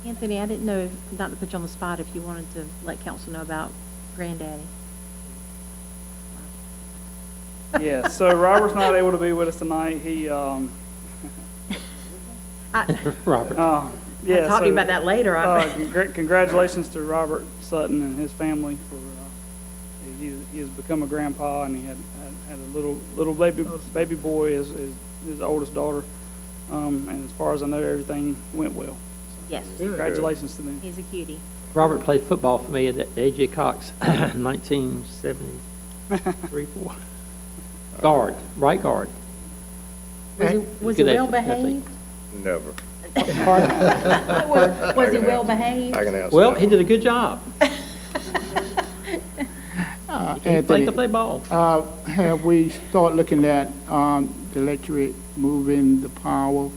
Anthony, I didn't know, not to put you on the spot, if you wanted to let council know about Granddaddy. Yeah, so Robert's not able to be with us tonight. He, Robert. yeah, I'll talk to you about that later. Congratulations to Robert Sutton and his family for he has become a grandpa, and he had a little baby boy as his oldest daughter, and as far as I know, everything went well. Yes. Congratulations to them. He's a cutie. Robert played football for me at A.J. Cox, 1973, 4. Guard, right guard. Was he Good well athlete. behaved? Never. Was he well behaved? I can answer Well, that. he did a good job. He played to play ball. Have we started looking at the electric, moving the power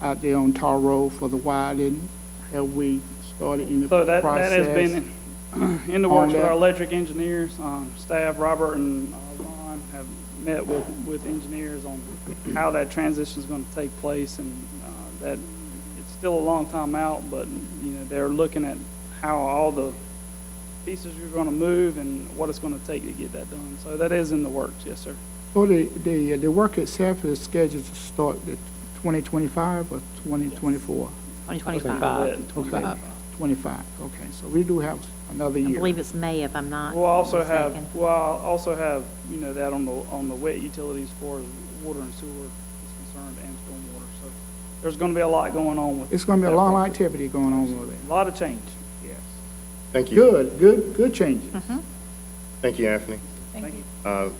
out there on Tar Road for the widening? Have we started in the So that process? has been in the works with our electric engineers. Staff, Robert and Ron have met with engineers on how that transition is going to take place, and that it's still a long time out, but they're looking at how all the pieces you're going to move and what it's going to take to get that done. So that is in the works, yes, sir. So the work itself is scheduled to start at 2025 or 2024? 2025. 25, okay. So we do have another I year. believe it's May, if I'm not We'll also mistaken. have that on the wet utilities for water and sewer is concerned, and stormwater. So there's going to be a lot going on with. It's going to be a lot of activity going on over there. A lot of change. Yes. Thank you. Good changes. Thank you, Anthony. Thank you.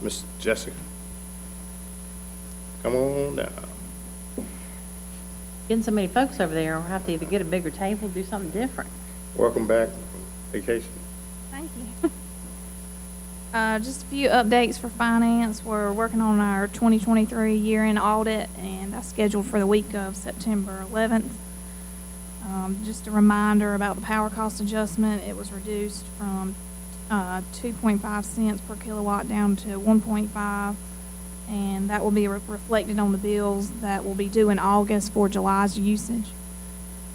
Miss Jessica. Come on down. Getting so many folks over there, we'll have to either get a bigger table, do something different. Welcome back from vacation. Thank you. Just a few updates for finance. We're working on our 2023 year-end audit, and that's scheduled for the week of September 11th. Just a reminder about the power cost adjustment. It was reduced from 2.5 cents per kilowatt down to 1.5, and that will be reflected on the bills that will be due in August for July's usage.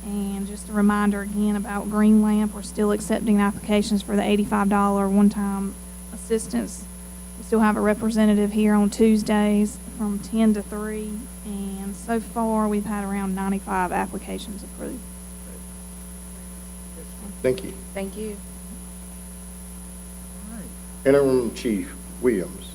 And just a reminder again about Green Lamp, we're still accepting applications for the $85 one-time assistance. We still have a representative here on Tuesdays from 10 to 3, and so far we've had around 95 applications approved. Thank you. Thank you. Interim Chief Williams.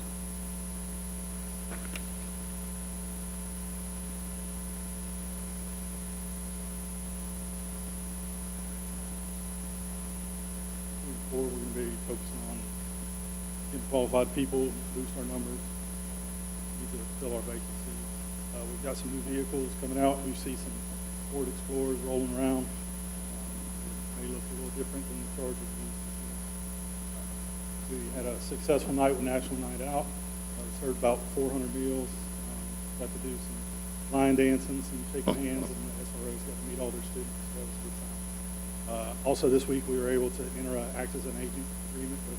We're going to be focusing on getting qualified people, boost our numbers, need to fill our vacancies. We've got some new vehicles coming out. We see some Ford Explorers rolling around. They may look a little different than the Chargers we used to see. We had a successful night with National Night Out. Served about 400 meals. Got to do some line dancing, some shaking hands, and the SROs got to meet all their students. So that was a good time. Also this week we were able to enter act as an agent agreement with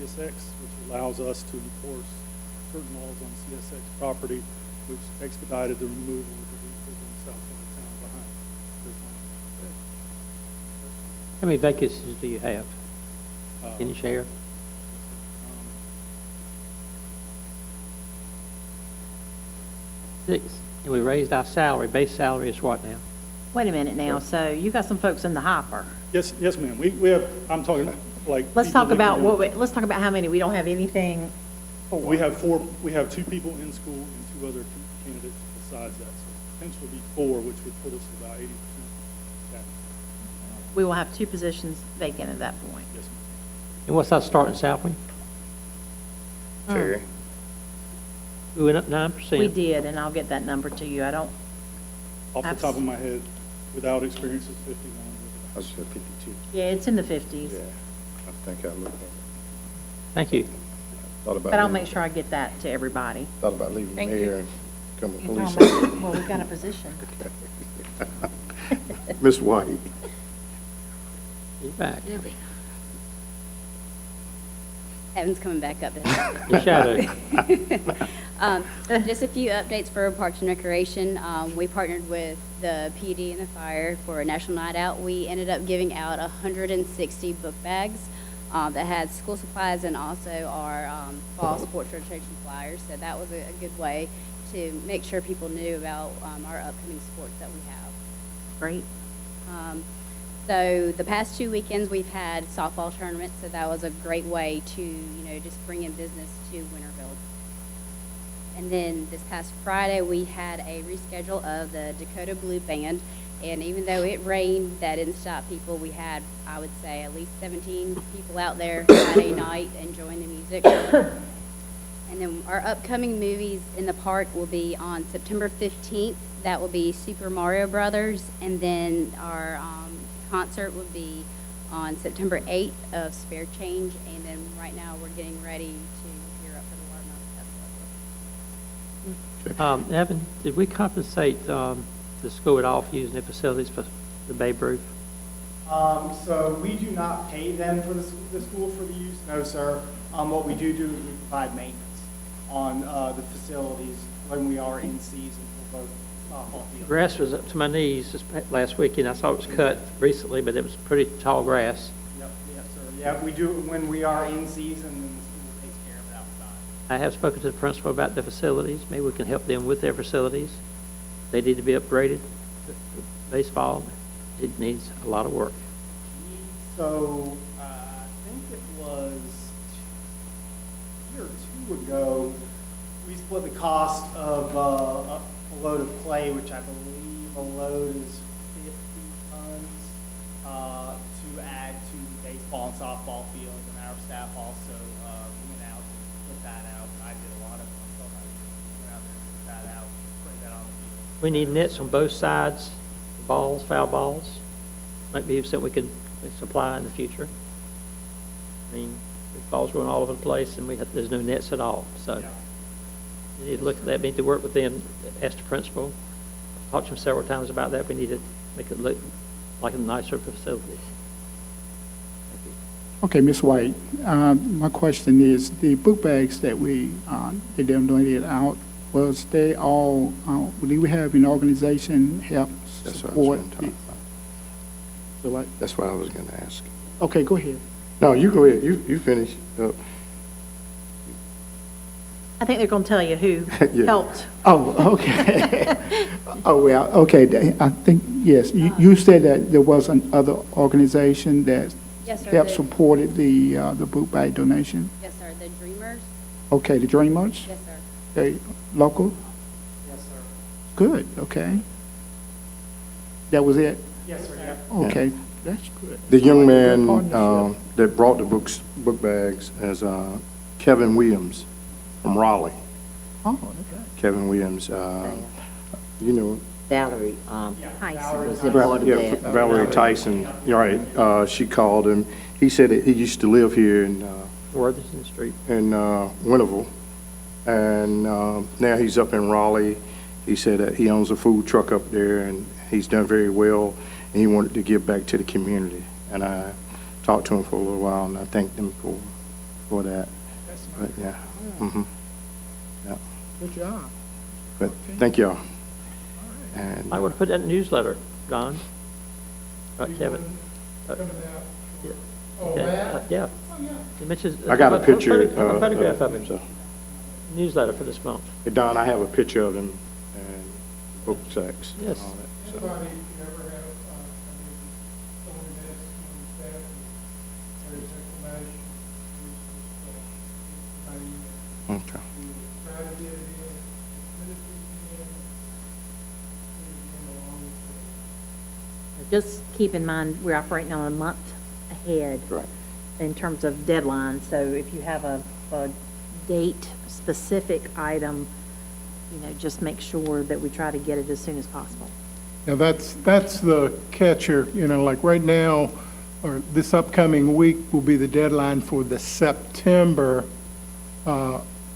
CSX, which allows us to enforce certain laws on CSX property, which expedited the removal of the vehicles on the south side of town behind this line. How many vacancies do you have? Can you share? 6. And we raised our salary. Base salary is what now? Wait a minute now, so you got some folks in the hopper. Yes, ma'am. We have, I'm talking like. Let's people talk that about can do- let's talk about how many. We don't have anything. We have 2 people in school and 2 other candidates besides that. So potentially be 4, which would put us at about 80% staff. We will have 2 positions vacant at that point. Yes, ma'am. And what's our starting salary? Terry? We went up 9%. We did, and I'll get that number to you. I don't. Off the top of my head, without experience, it's 51. I was at 52. Yeah, it's in the 50s. Yeah, I think I looked at it. Thank you. Thought about But I'll leaving- make sure I get that to everybody. Thought about leaving Thank here you. and becoming a You're police talking officer. about- Well, we've got a position. Ms. White? You're back. Evan's coming back up. Your shadow. Just a few updates for Parks and Recreation. We partnered with the PD and the fire for a national night out. We ended up giving out 160 book bags that had school supplies and also our fall sports rotation flyers. So that was a good way to make sure people knew about our upcoming sports that we have. Great. So the past 2 weekends, we've had softball tournaments, so that was a great way to, just bring in business to Winterville. And then this past Friday, we had a reschedule of the Dakota Blue Band, and even though it rained, that didn't stop people. We had, I would say, at least 17 people out there Friday night enjoying the music. And then our upcoming movies in the park will be on September 15th. That will be Super Mario Brothers, and then our concert will be on September 8th of Spare Change, and then right now we're getting ready to gear up for the Watermelon Festival. Evan, did we compensate the school at all for using their facilities for the Babe Ruth? So we do not pay them for the school for the use, no, sir. What we do is we provide maintenance on the facilities when we are in season for both softball fields. Grass was up to my knees this last weekend. I saw it was cut recently, but it was pretty tall grass. Yep, yes, sir. Yeah, we do, when we are in season, then the school takes care of it outside. I have spoken to the principal about the facilities. Maybe we can help them with their facilities. They need to be upgraded. Baseball, it needs a lot of work. So, I think it was a year or 2 ago, we split the cost of a load of clay, which I believe a load is 50 tons, to add to the baseball and softball fields, and our staff also went out and put that out. I did a lot of it myself. I went out there and put that out, spread that on the field. We need nets on both sides, balls, foul balls. Might be something we could supply in the future. I mean, the balls going all over the place, and there's no nets at all, so. Yeah. We need to look at that, we need to work with them, ask the principal, talked to him several times about that, we need to make it look like a nicer facility. Okay, Ms. White, my question is, the book bags that we donated out, was they all, do we have an organization help That's what I was support? going to talk about. So what? That's what I was going to ask. Okay, go ahead. No, you go ahead. You finish up. I think they're going to tell you who Yeah. helped. Oh, okay. Oh, well, okay, I think, yes, you said that there was another organization that Yes, sir. helped supported the book bag donation? Yes, sir. The Dreamers. Okay, the Dreamers? Yes, sir. Okay, local? Yes, sir. Good, okay. That was it? Yes, sir, yeah. Okay, that's good. The young man Partnership. that brought the book bags is Kevin Williams from Raleigh. Oh, okay. Kevin Williams, you know. Valerie, Tyson. was involved Yeah, with that. Valerie Tyson, you're right. She called him. He said that he used to live here in Worthington Street. Winterville, and now he's up in Raleigh. He said that he owns a food truck up there, and he's done very well, and he wanted to give back to the community. And I talked to him for a little while, and I thanked him for that. But yeah. Mm-hmm. Yeah. Good job. But thank y'all. And I would put that in the newsletter, Don. Kevin. Yeah. He mentions. I got a picture, A photograph of him. so. Newsletter for this month. Hey, Don, I have a picture of him and book sacks and Yes. all that. So. Anybody, if you ever have, someone that's on the staff, there's information, Okay. try to get it in, as soon as we can, along with Just keep in mind, we're operating on a month ahead. Right. In terms of deadlines, so if you have a date-specific item, just make sure that we try to get it as soon as possible. Now, that's the catcher, like right now, or this upcoming week will be the deadline for the September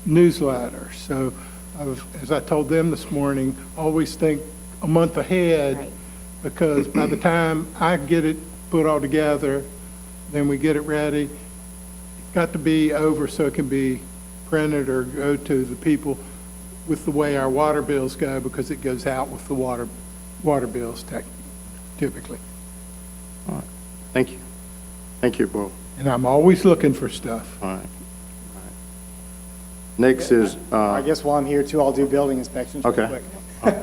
newsletter. So, as I told them this morning, always think a month ahead, Right. because by the time I get it put all together, then we get it ready, it's got to be over so it can be printed or go to the people with the way our water bills go, because it goes out with the water bills typically. All right. Thank you. Thank you, Bo. And I'm always looking for stuff. All right. Next is, I guess while I'm here too, I'll do building inspections real Okay. quick.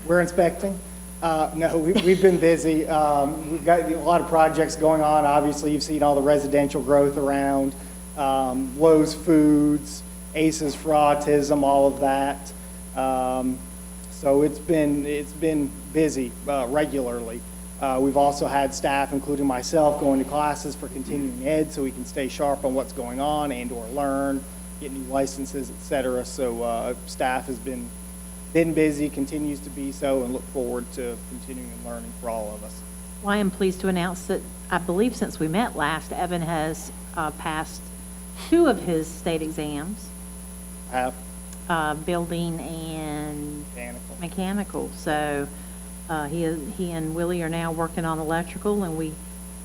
We're inspecting. No, we've been busy. We've got a lot of projects going on. Obviously, you've seen all the residential growth around, Lowe's Foods, Aces for Autism, all of that. So it's been busy regularly. We've also had staff, including myself, going to classes for continuing ed so we can stay sharp on what's going on and/or learn, get new licenses, et cetera. So staff has been busy, continues to be so, and look forward to continuing and learning for all of us. Well, I am pleased to announce that I believe since we met last, Evan has passed 2 of his state exams, Have building and mechanical. mechanical. So he and Willie are now working on electrical, and we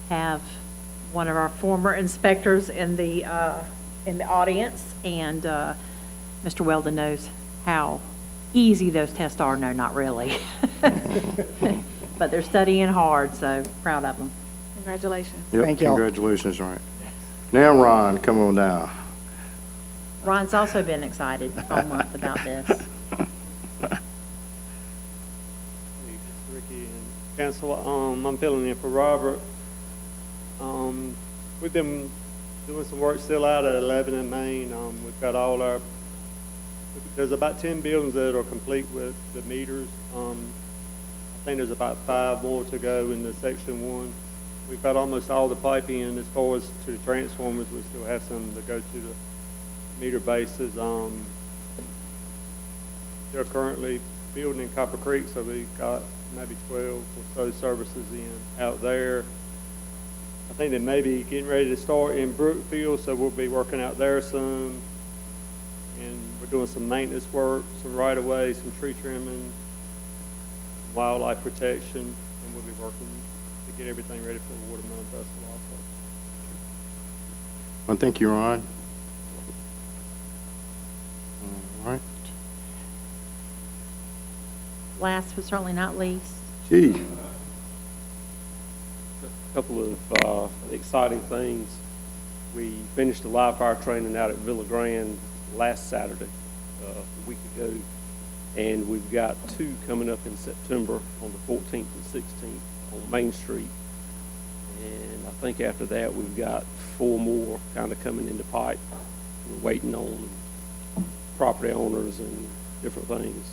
have one of our former inspectors in the audience, and Mr. Weldon knows how easy those tests are. No, not really. But they're studying hard, so proud of them. Congratulations. yep, Thank you. congratulations, right. Now, Ron, come on down. Ron's also been excited all month about this. Ricky and Council, I'm filling in for Robert. We've been doing some work still out at 11 in Main. We've got there's about 10 buildings that are complete with the meters. I think there's about 5 more to go in the section 1. We've got almost all the piping in. As far as to the transformers, we still have some to go to the meter bases. They're currently building in Copper Creek, so we've got maybe 12 or so services out there. I think they may be getting ready to start in Brookfield, so we'll be working out there soon. And we're doing some maintenance work, some right-of-way, some tree trimming, wildlife protection, and we'll be working to get everything ready for the Watermelon Festival also. Well, thank you, Ron. All right. Last but certainly not least, Gee, A couple of exciting things. We finished the live fire training out at Villa Grande last Saturday, a week ago, and we've got 2 coming up in September on the 14th and 16th on Main Street. And I think after that, we've got 4 more kind of coming into pipe. We're waiting on property owners and different things.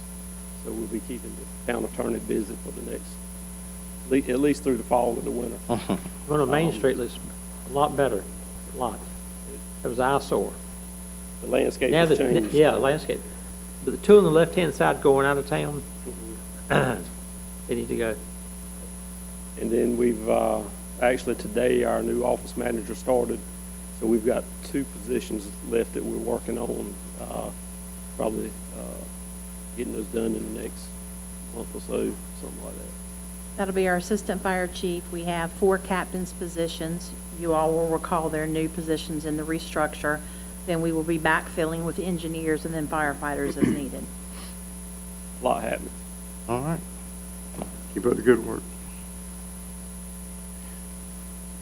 So we'll be keeping the town attorney busy for the next, at least through the fall and the winter. Going on Main Street looks a lot better, a lot. It was an eyesore. The landscape Yeah, has changed. yeah, the landscape. But the 2 on the left-hand side going out of town, they need to go. And then we've, actually today, our new office manager started. So we've got 2 positions left that we're working on, probably getting those done in the next month or so, something like that. that'll be our assistant fire chief. We have 4 captain's positions. You all will recall their new positions in the restructure. then we will be backfilling with engineers and then firefighters as needed. A lot happening. All right. Keep up the good work.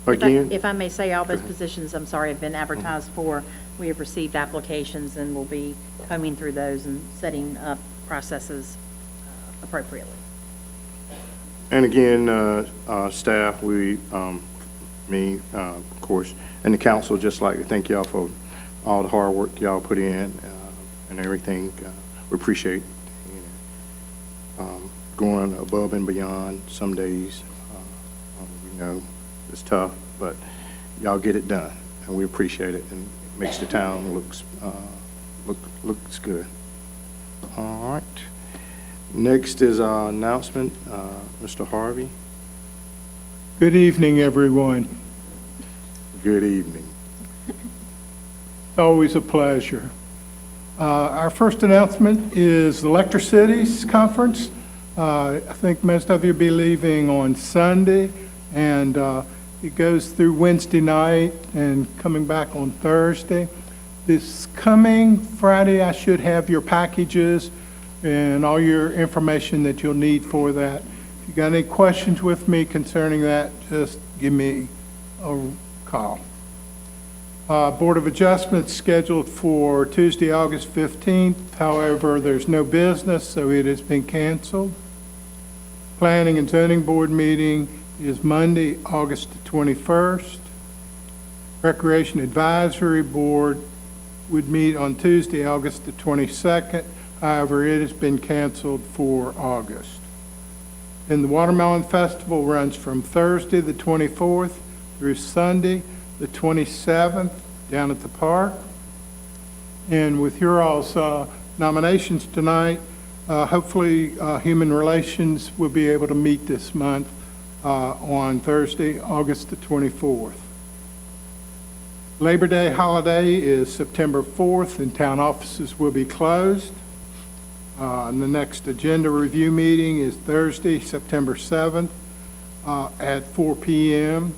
Again, If I may say, all those positions, I'm sorry, have been advertised for. We have received applications and will be combing through those and setting up processes appropriately. and again, staff, me, of course, and the council, just like to thank y'all for all the hard work y'all put in and everything. We appreciate going above and beyond some days. We know it's tough, but y'all get it done, and we appreciate it, and it makes the town looks good. All right. Next is our announcement, Mr. Harvey. Good evening, everyone. Good evening. Always a pleasure. Our first announcement is the Electric Cities Conference. I think most of you will be leaving on Sunday, and it goes through Wednesday night and coming back on Thursday. This coming Friday, I should have your packages and all your information that you'll need for that. If you got any questions with me concerning that, just give me a call. Board of Adjustments scheduled for Tuesday, August 15th. However, there's no business, so it has been canceled. Planning and Zoning Board meeting is Monday, August the 21st. Recreation Advisory Board would meet on Tuesday, August the 22nd. However, it has been canceled for August. And the Watermelon Festival runs from Thursday, the 24th, through Sunday, the 27th, down at the park. And with your all's nominations tonight, hopefully Human Relations will be able to meet this month on Thursday, August the 24th. Labor Day holiday is September 4th, and town offices will be closed. And the next agenda review meeting is Thursday, September 7th at 4 p.m.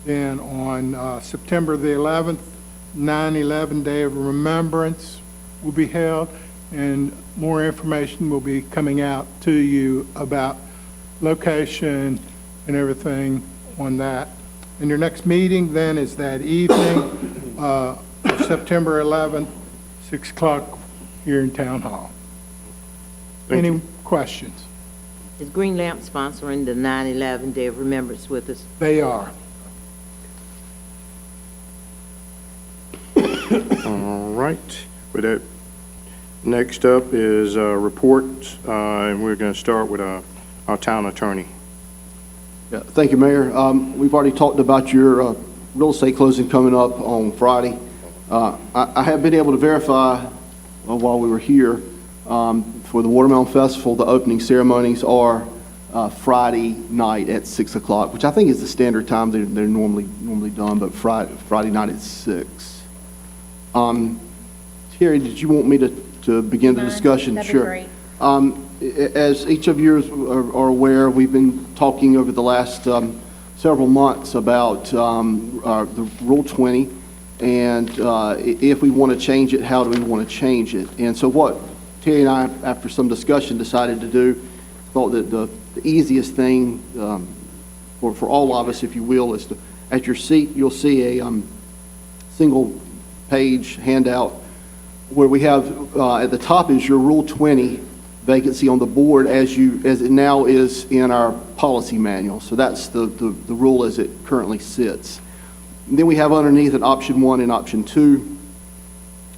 Then on September the 11th, 9/11 Day of Remembrance will be held, and more information will be coming out to you about location and everything on that. And your next meeting then is that evening, September 11th, 6 o'clock here in Town Hall. Any questions? Is Green Lamp sponsoring the 9/11 Day of Remembrance with us? They are. All right. With that, next up is reports, and we're going to start with our town attorney. Yeah, thank you, Mayor. We've already talked about your real estate closing coming up on Friday. I have been able to verify while we were here for the Watermelon Festival, the opening ceremonies are Friday night at 6 o'clock, which I think is the standard time they're normally done, but Friday night at 6. Terry, did you want me to begin the discussion? That'd Sure. be great. As each of you are aware, we've been talking over the last several months about the Rule 20, and if we want to change it, how do we want to change it? And so what Terry and I, after some discussion, decided to do, thought that the easiest thing for all of us, if you will, is to, at your seat, you'll see a single-page handout where we have, at the top is your Rule 20 vacancy on the board as it now is in our policy manual. So that's the rule as it currently sits. And then we have underneath it option 1 and option 2.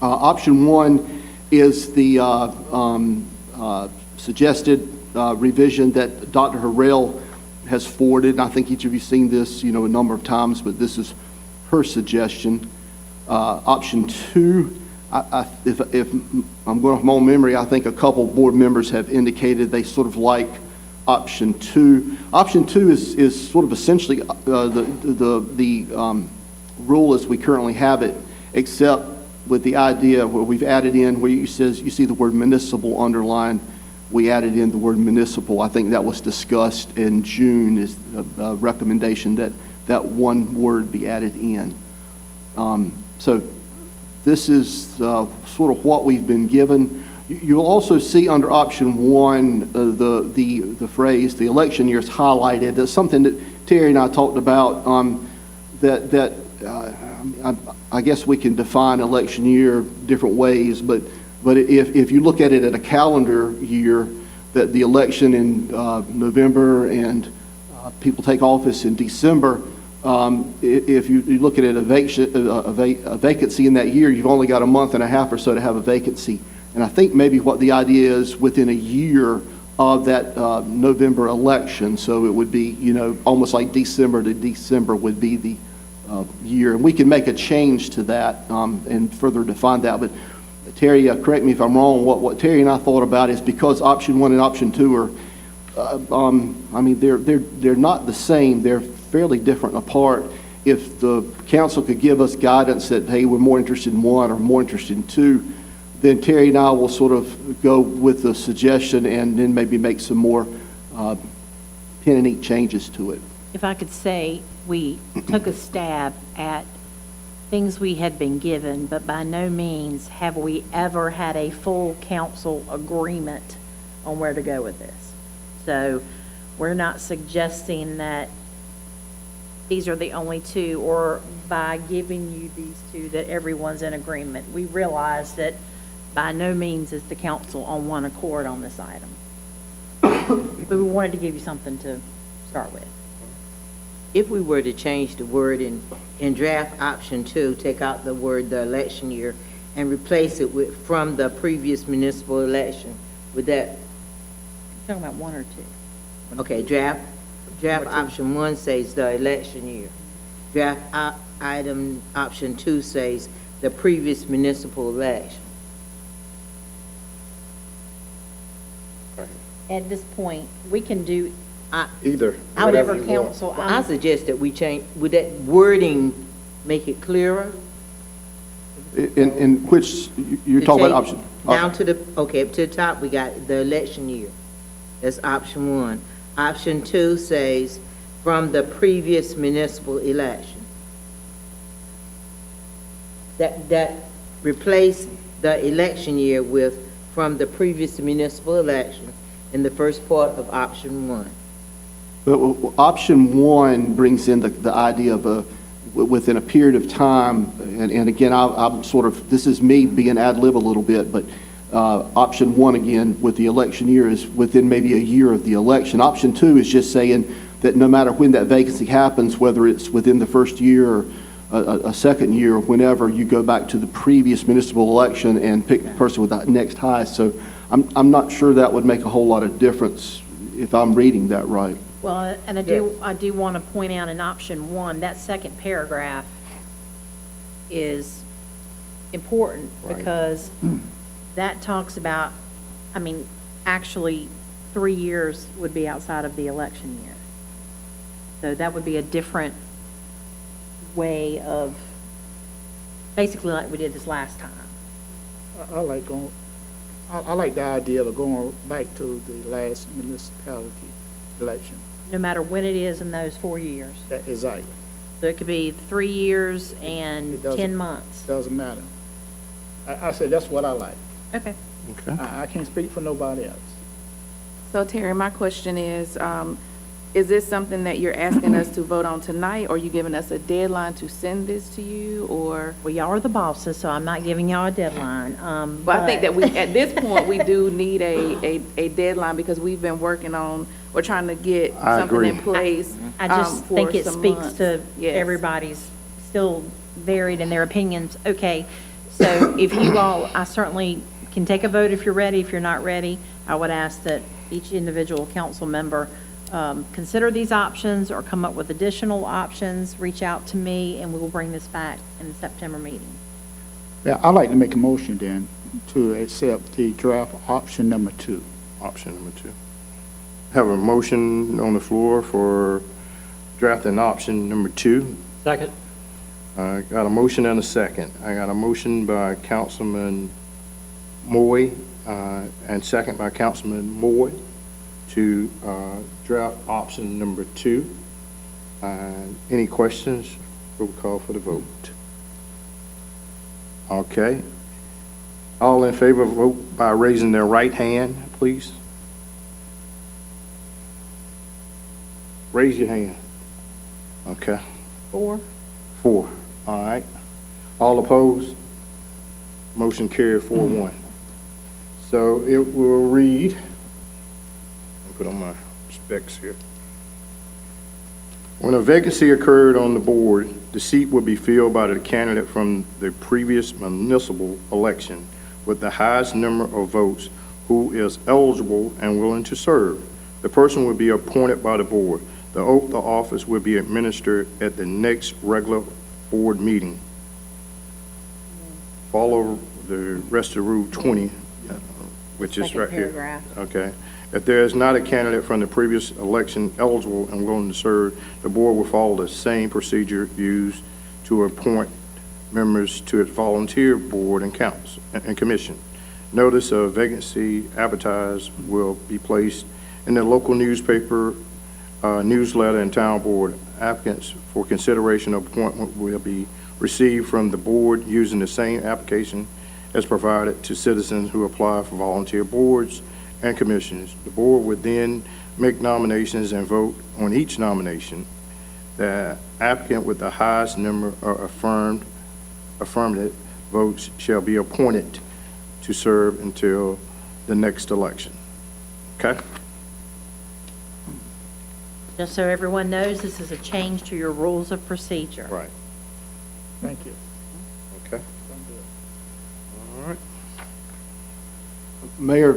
Option 1 is the suggested revision that Dr. Harrell has forwarded. And I think each of you seen this, a number of times, but this is her suggestion. Option 2, if I'm going off my own memory, I think a couple board members have indicated they sort of like option 2. Option 2 is sort of essentially the rule as we currently have it, except with the idea where we've added in where you see the word municipal underlined. We added in the word municipal. I think that was discussed in June is a recommendation that one word be added in. So This is sort of what we've been given. You'll also see under option one, the phrase, the election year is highlighted. That's something that Terry and I talked about, I guess we can define election year different ways, but if you look at it at a calendar year, that the election in November and people take office in December, if you look at it, a vacancy in that year, you've only got a month and a half or so to have a vacancy. And I think maybe what the idea is within a year of that November election, so it would be, almost like December to December would be the year. And we can make a change to that and further define that. But Terry, correct me if I'm wrong, what Terry and I thought about is because option one and option two are, they're not the same. They're fairly different apart. If the council could give us guidance that, hey, we're more interested in one or more interested in two, then Terry and I will sort of go with the suggestion and then maybe make some more pin and ink changes to it. If I could say, we took a stab at things we had been given, but by no means have we ever had a full council agreement on where to go with this. So we're not suggesting that these are the only two, or by giving you these two that everyone's in agreement. We realize that by no means is the council on one accord on this item. But we wanted to give you something to start with. If we were to change the word in draft option 2, take out the word the election year and replace it with from the previous municipal election, would that? You're talking about one or two? Okay, draft option 1 says the election year. Draft item option 2 says the previous municipal election. At this point, we can do Either. whatever you want. council. I suggest that we change, would that wording make it clearer? In which, you're talking about option? Down to the, okay, up to the top, we got the election year. That's option 1. Option 2 says from the previous municipal election. That replace the election year with from the previous municipal election in the first part of option 1. But option 1 brings in the idea of within a period of time, and again, I'm sort of, this is me being ad lib a little bit, but option 1 again with the election year is within maybe a year of the election. Option 2 is just saying that no matter when that vacancy happens, whether it's within the first year or a second year or whenever, you go back to the previous municipal election and pick the person with the next highest. So I'm not sure that would make a whole lot of difference if I'm reading that right. Well, and I do want to point out in option 1, that second paragraph is important because that talks about, actually 3 years would be outside of the election year. So that would be a different way of, basically like we did this last time. I like the idea of going back to the last municipality election. No matter when it is in those 4 years. Exactly. So it could be 3 years and 10 months. Doesn't matter. I said that's what I like. Okay. I can't speak for nobody else. So Terry, my question is this something that you're asking us to vote on tonight, or are you giving us a deadline to send this to you, or? Well, y'all are the bosses, so I'm not giving y'all a deadline. But I think that at this point, we do need a deadline because we've been working on, we're trying to get something in place. I just for think it some speaks months. to Yes. everybody's still varied in their opinions. Okay, so if you all, I certainly can take a vote if you're ready. If you're not ready, I would ask that each individual council member consider these options or come up with additional options, reach out to me, and we will bring this back in the September meeting. Yeah, I'd like to make a motion then to accept the draft option number 2. Option number 2. Have a motion on the floor for drafting option number 2. Second. I got a motion and a second. I got a motion by Councilman Moy and second by Councilman Moy to draft option number 2. Any questions? We'll call for the vote. Okay. All in favor, vote by raising their right hand, please. Raise your hand. Okay. 4. 4. All right. All opposed? Motion carried 4-1. So it will read, I'll put on my specs here. When a vacancy occurred on the board, the seat will be filled by the candidate from the previous municipal election with the highest number of votes who is eligible and willing to serve. The person will be appointed by the board. The oath of office will be administered at the next regular board meeting. Follow the rest of Rule 20, which is Second right here. paragraph. Okay. If there is not a candidate from the previous election eligible and willing to serve, the board will follow the same procedure used to appoint members to its volunteer board and council and commission. Notice of vacancy advertised will be placed in the local newspaper, newsletter, and town board. Applicants for consideration of appointment will be received from the board using the same application as provided to citizens who apply for volunteer boards and commissions. The board would then make nominations and vote on each nomination. The applicant with the highest number of affirmative votes shall be appointed to serve until the next election. Okay? Just so everyone knows, this is a change to your rules of procedure. Right. Thank you. Okay. All right. Mayor,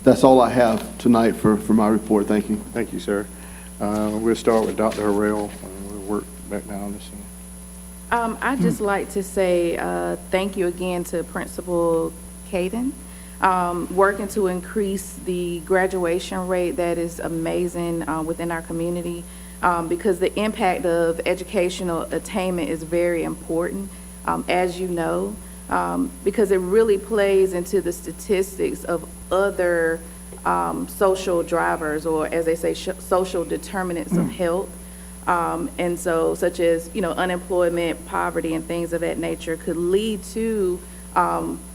that's all I have tonight for my report. Thank you. Thank you, sir. We'll start with Dr. Harrell, and we'll work back down this end. I'd just like to say thank you again to Principal Caden. Working to increase the graduation rate, that is amazing within our community, because the impact of educational attainment is very important, as you know, because it really plays into the statistics of other social drivers, or as they say, social determinants of health. And so, such as, unemployment, poverty, and things of that nature could lead to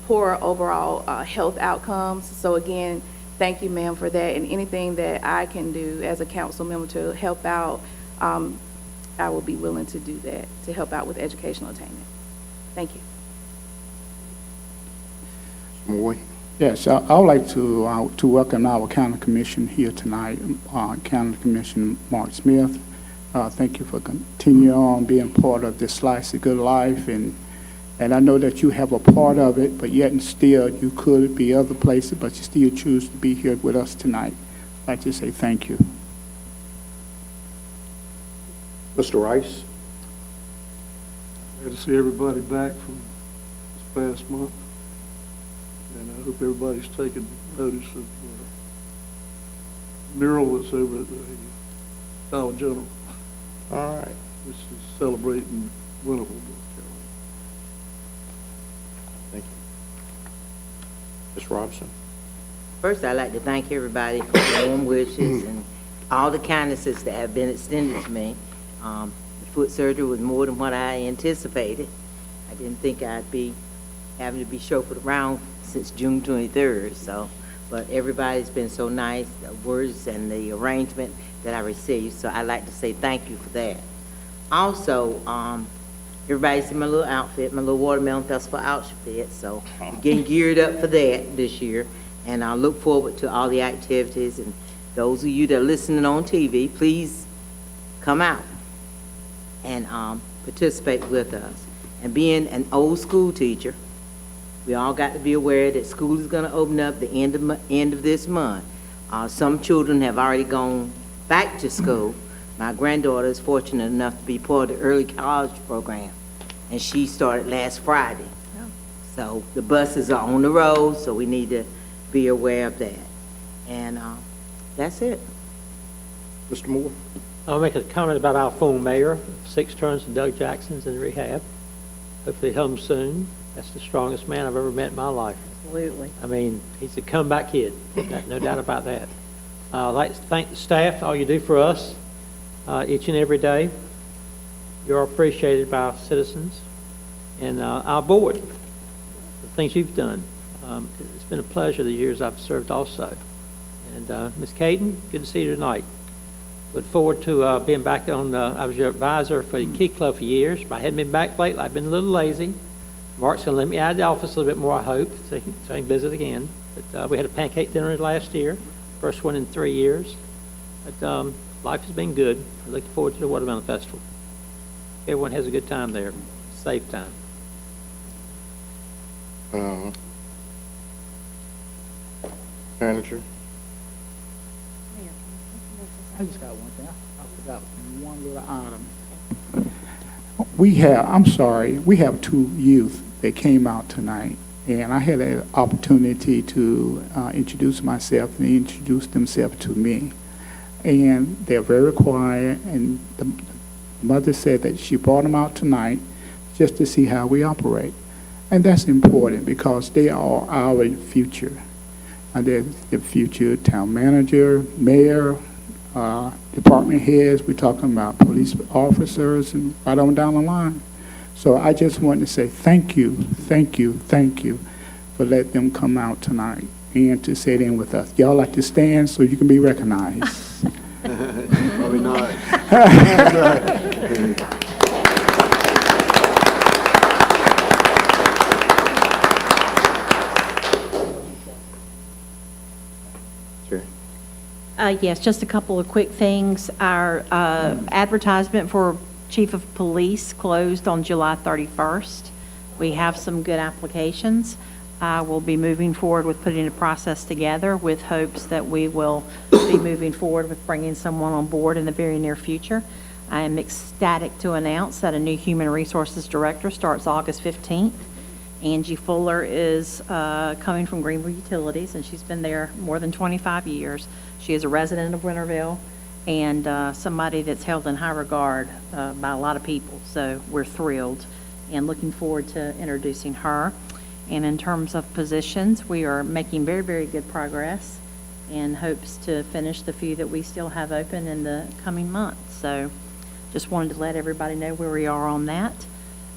poor overall health outcomes. So again, thank you, ma'am, for that. And anything that I can do as a council member to help out, I will be willing to do that, to help out with educational attainment. Thank you. Moy. Yes, I would like to welcome our county commission here tonight, County Commissioner Mark Smith. Thank you for continuing on being part of this Slice of Good Life, and I know that you have a part of it, but yet and still you could be other places, but you still choose to be here with us tonight. I'd like to say thank you. Mr. Rice. Glad to see everybody back from this past month, and I hope everybody's taken notice of the mural that's over at the Dollar General. All right. Which is celebrating Winterville, North Carolina. Thank you. Ms. Robinson. First, I'd like to thank everybody for the warm wishes and all the kindnesses that have been extended to me. The foot surgery was more than what I anticipated. I didn't think I'd be having to be chauffeured around since June 23rd. So, but everybody's been so nice, the words and the arrangement that I received. So I'd like to say thank you for that. Also, everybody's in my little outfit, my little Watermelon Festival outfit. So we're getting geared up for that this year. And I look forward to all the activities. And those of you that are listening on TV, please come out and participate with us. And being an old school teacher, we all got to be aware that school is going to open up the end of this month. Some children have already gone back to school. My granddaughter is fortunate enough to be part of the early college program, and she started last Friday. So the buses are on the road, so we need to be aware of that. And that's it. Mr. Moore. I'll make a comment about our former mayor, 6 terms of Doug Jackson's in rehab. Hopefully home soon. That's the strongest man I've ever met in my life. Absolutely. I mean, he's a comeback kid, no doubt about that. I'd like to thank the staff, all you do for us each and every day. You're appreciated by our citizens and our board. the things you've done. It's been a pleasure the years I've served also. And Ms. Caden, good to see you tonight. Look forward to being back on, I was your advisor for the Key Club for years, but I hadn't been back lately. I've been a little lazy. Mark's going to let me out of the office a little bit more, I hope, so I can visit again. But we had a pancake dinner last year, first one in 3 years. But life has been good. I'm looking forward to the Watermelon Festival. Everyone has a good time there, safe time. Manager? I just got one thing. I forgot one little item. We have two youth that came out tonight, and I had an opportunity to introduce myself, and they introduced themselves to me. And they're very quiet, and the mother said that she brought them out tonight just to see how we operate. And that's important because they are our future. And they're the future town manager, mayor, department heads. We're talking about police officers and right on down the line. So I just want to say thank you for letting them come out tonight and to sit in with us. Y'all like to stand so you can be recognized. Probably not. Yes, just a couple of quick things. Our advertisement for Chief of Police closed on July 31st. We have some good applications. We'll be moving forward with putting a process together with hopes that we will be moving forward with bringing someone on board in the very near future. I am ecstatic to announce that a new Human Resources Director starts August 15th. Angie Fuller is coming from Greenville Utilities, and she's been there more than 25 years. She is a resident of Winterville and somebody that's held in high regard by a lot of people. So we're thrilled and looking forward to introducing her. And in terms of positions, we are making very, very good progress and hopes to finish the few that we still have open in the coming months. So just wanted to let everybody know where we are on that.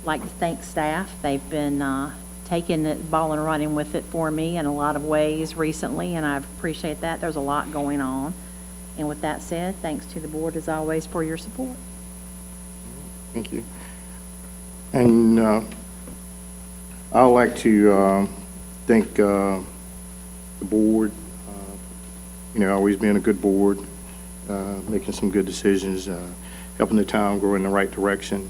I'd like to thank staff. They've been taking the ball and running with it for me in a lot of ways recently, and I appreciate that. There's a lot going on. And with that said, thanks to the board, as always, for your support. Thank you. And I'd like to thank the board, always being a good board, making some good decisions, helping the town grow in the right direction,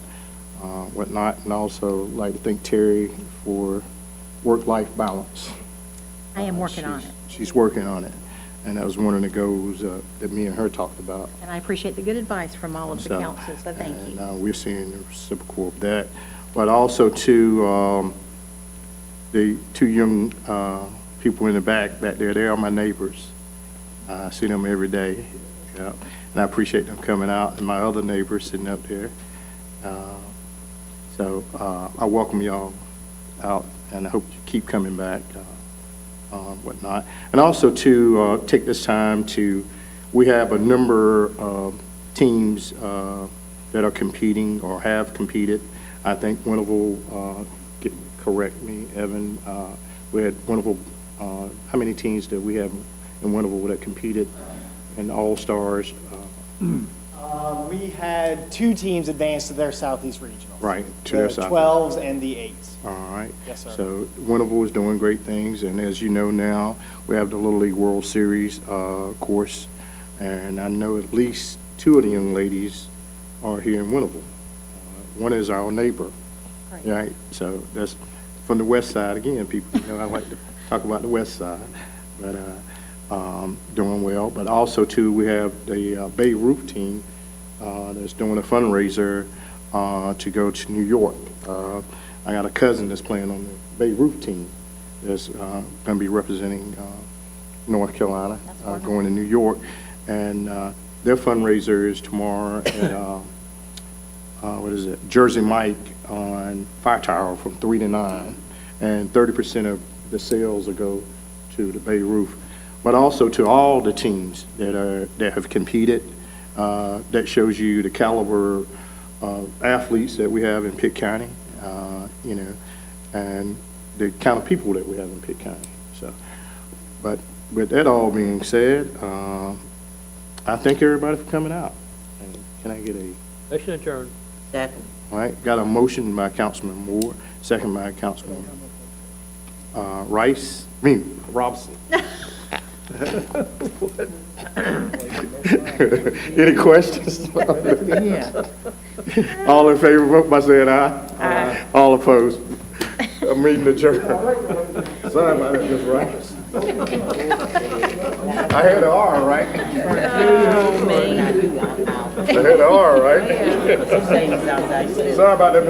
whatnot. And also like to thank Terry for work-life balance. I am working on it. She's working on it. And that was one of the goals that me and her talked about. And I appreciate the good advice from all of the council, so thank you. And we're seeing the reciprocal of that. But also to the two young people in the back there, they are my neighbors. I see them every day. Yeah. And I appreciate them coming out, and my other neighbors sitting up there. So I welcome y'all out, and I hope you keep coming back. Whatnot. And also to take this time we have a number of teams that are competing or have competed. I think Winterville, correct me, Evan, we had Winterville, how many teams did we have in Winterville that competed in All-Stars? We had 2 teams advance to their Southeast Regionals. Right, to the their Southeast. 12s and the 8s. All right. Yes, sir. So Winterville is doing great things, and as you know now, we have the Little League World Series course, and I know at least 2 of the young ladies are here in Winterville. One is our neighbor, right? So that's from the west side. Again, people, I like to talk about the west side, but doing well. But also, too, we have the Bay Roof team that's doing a fundraiser to go to New York. I got a cousin that's playing on the Bay Roof team that's going to be representing North Carolina, going to New York. And their fundraiser is tomorrow at, Jersey Mike on Fire Tower from 3 to 9. And 30% of the sales will go to the Bay Roof. But also to all the teams that have competed. That shows you the caliber of athletes that we have in Pitt County, and the kind of people that we have in Pitt County. So, but with that all being said, I thank everybody for coming out. And can I get a Motion adjourned. Second. all right, got a motion by Councilman Moore, second by Councilman Robinson. Any questions? All in favor, vote by saying aye. Aye. All opposed. A meeting adjourned. Sorry about that, Ms. Rice. I had the R, right? I had the R, right? Sorry about that, Ms.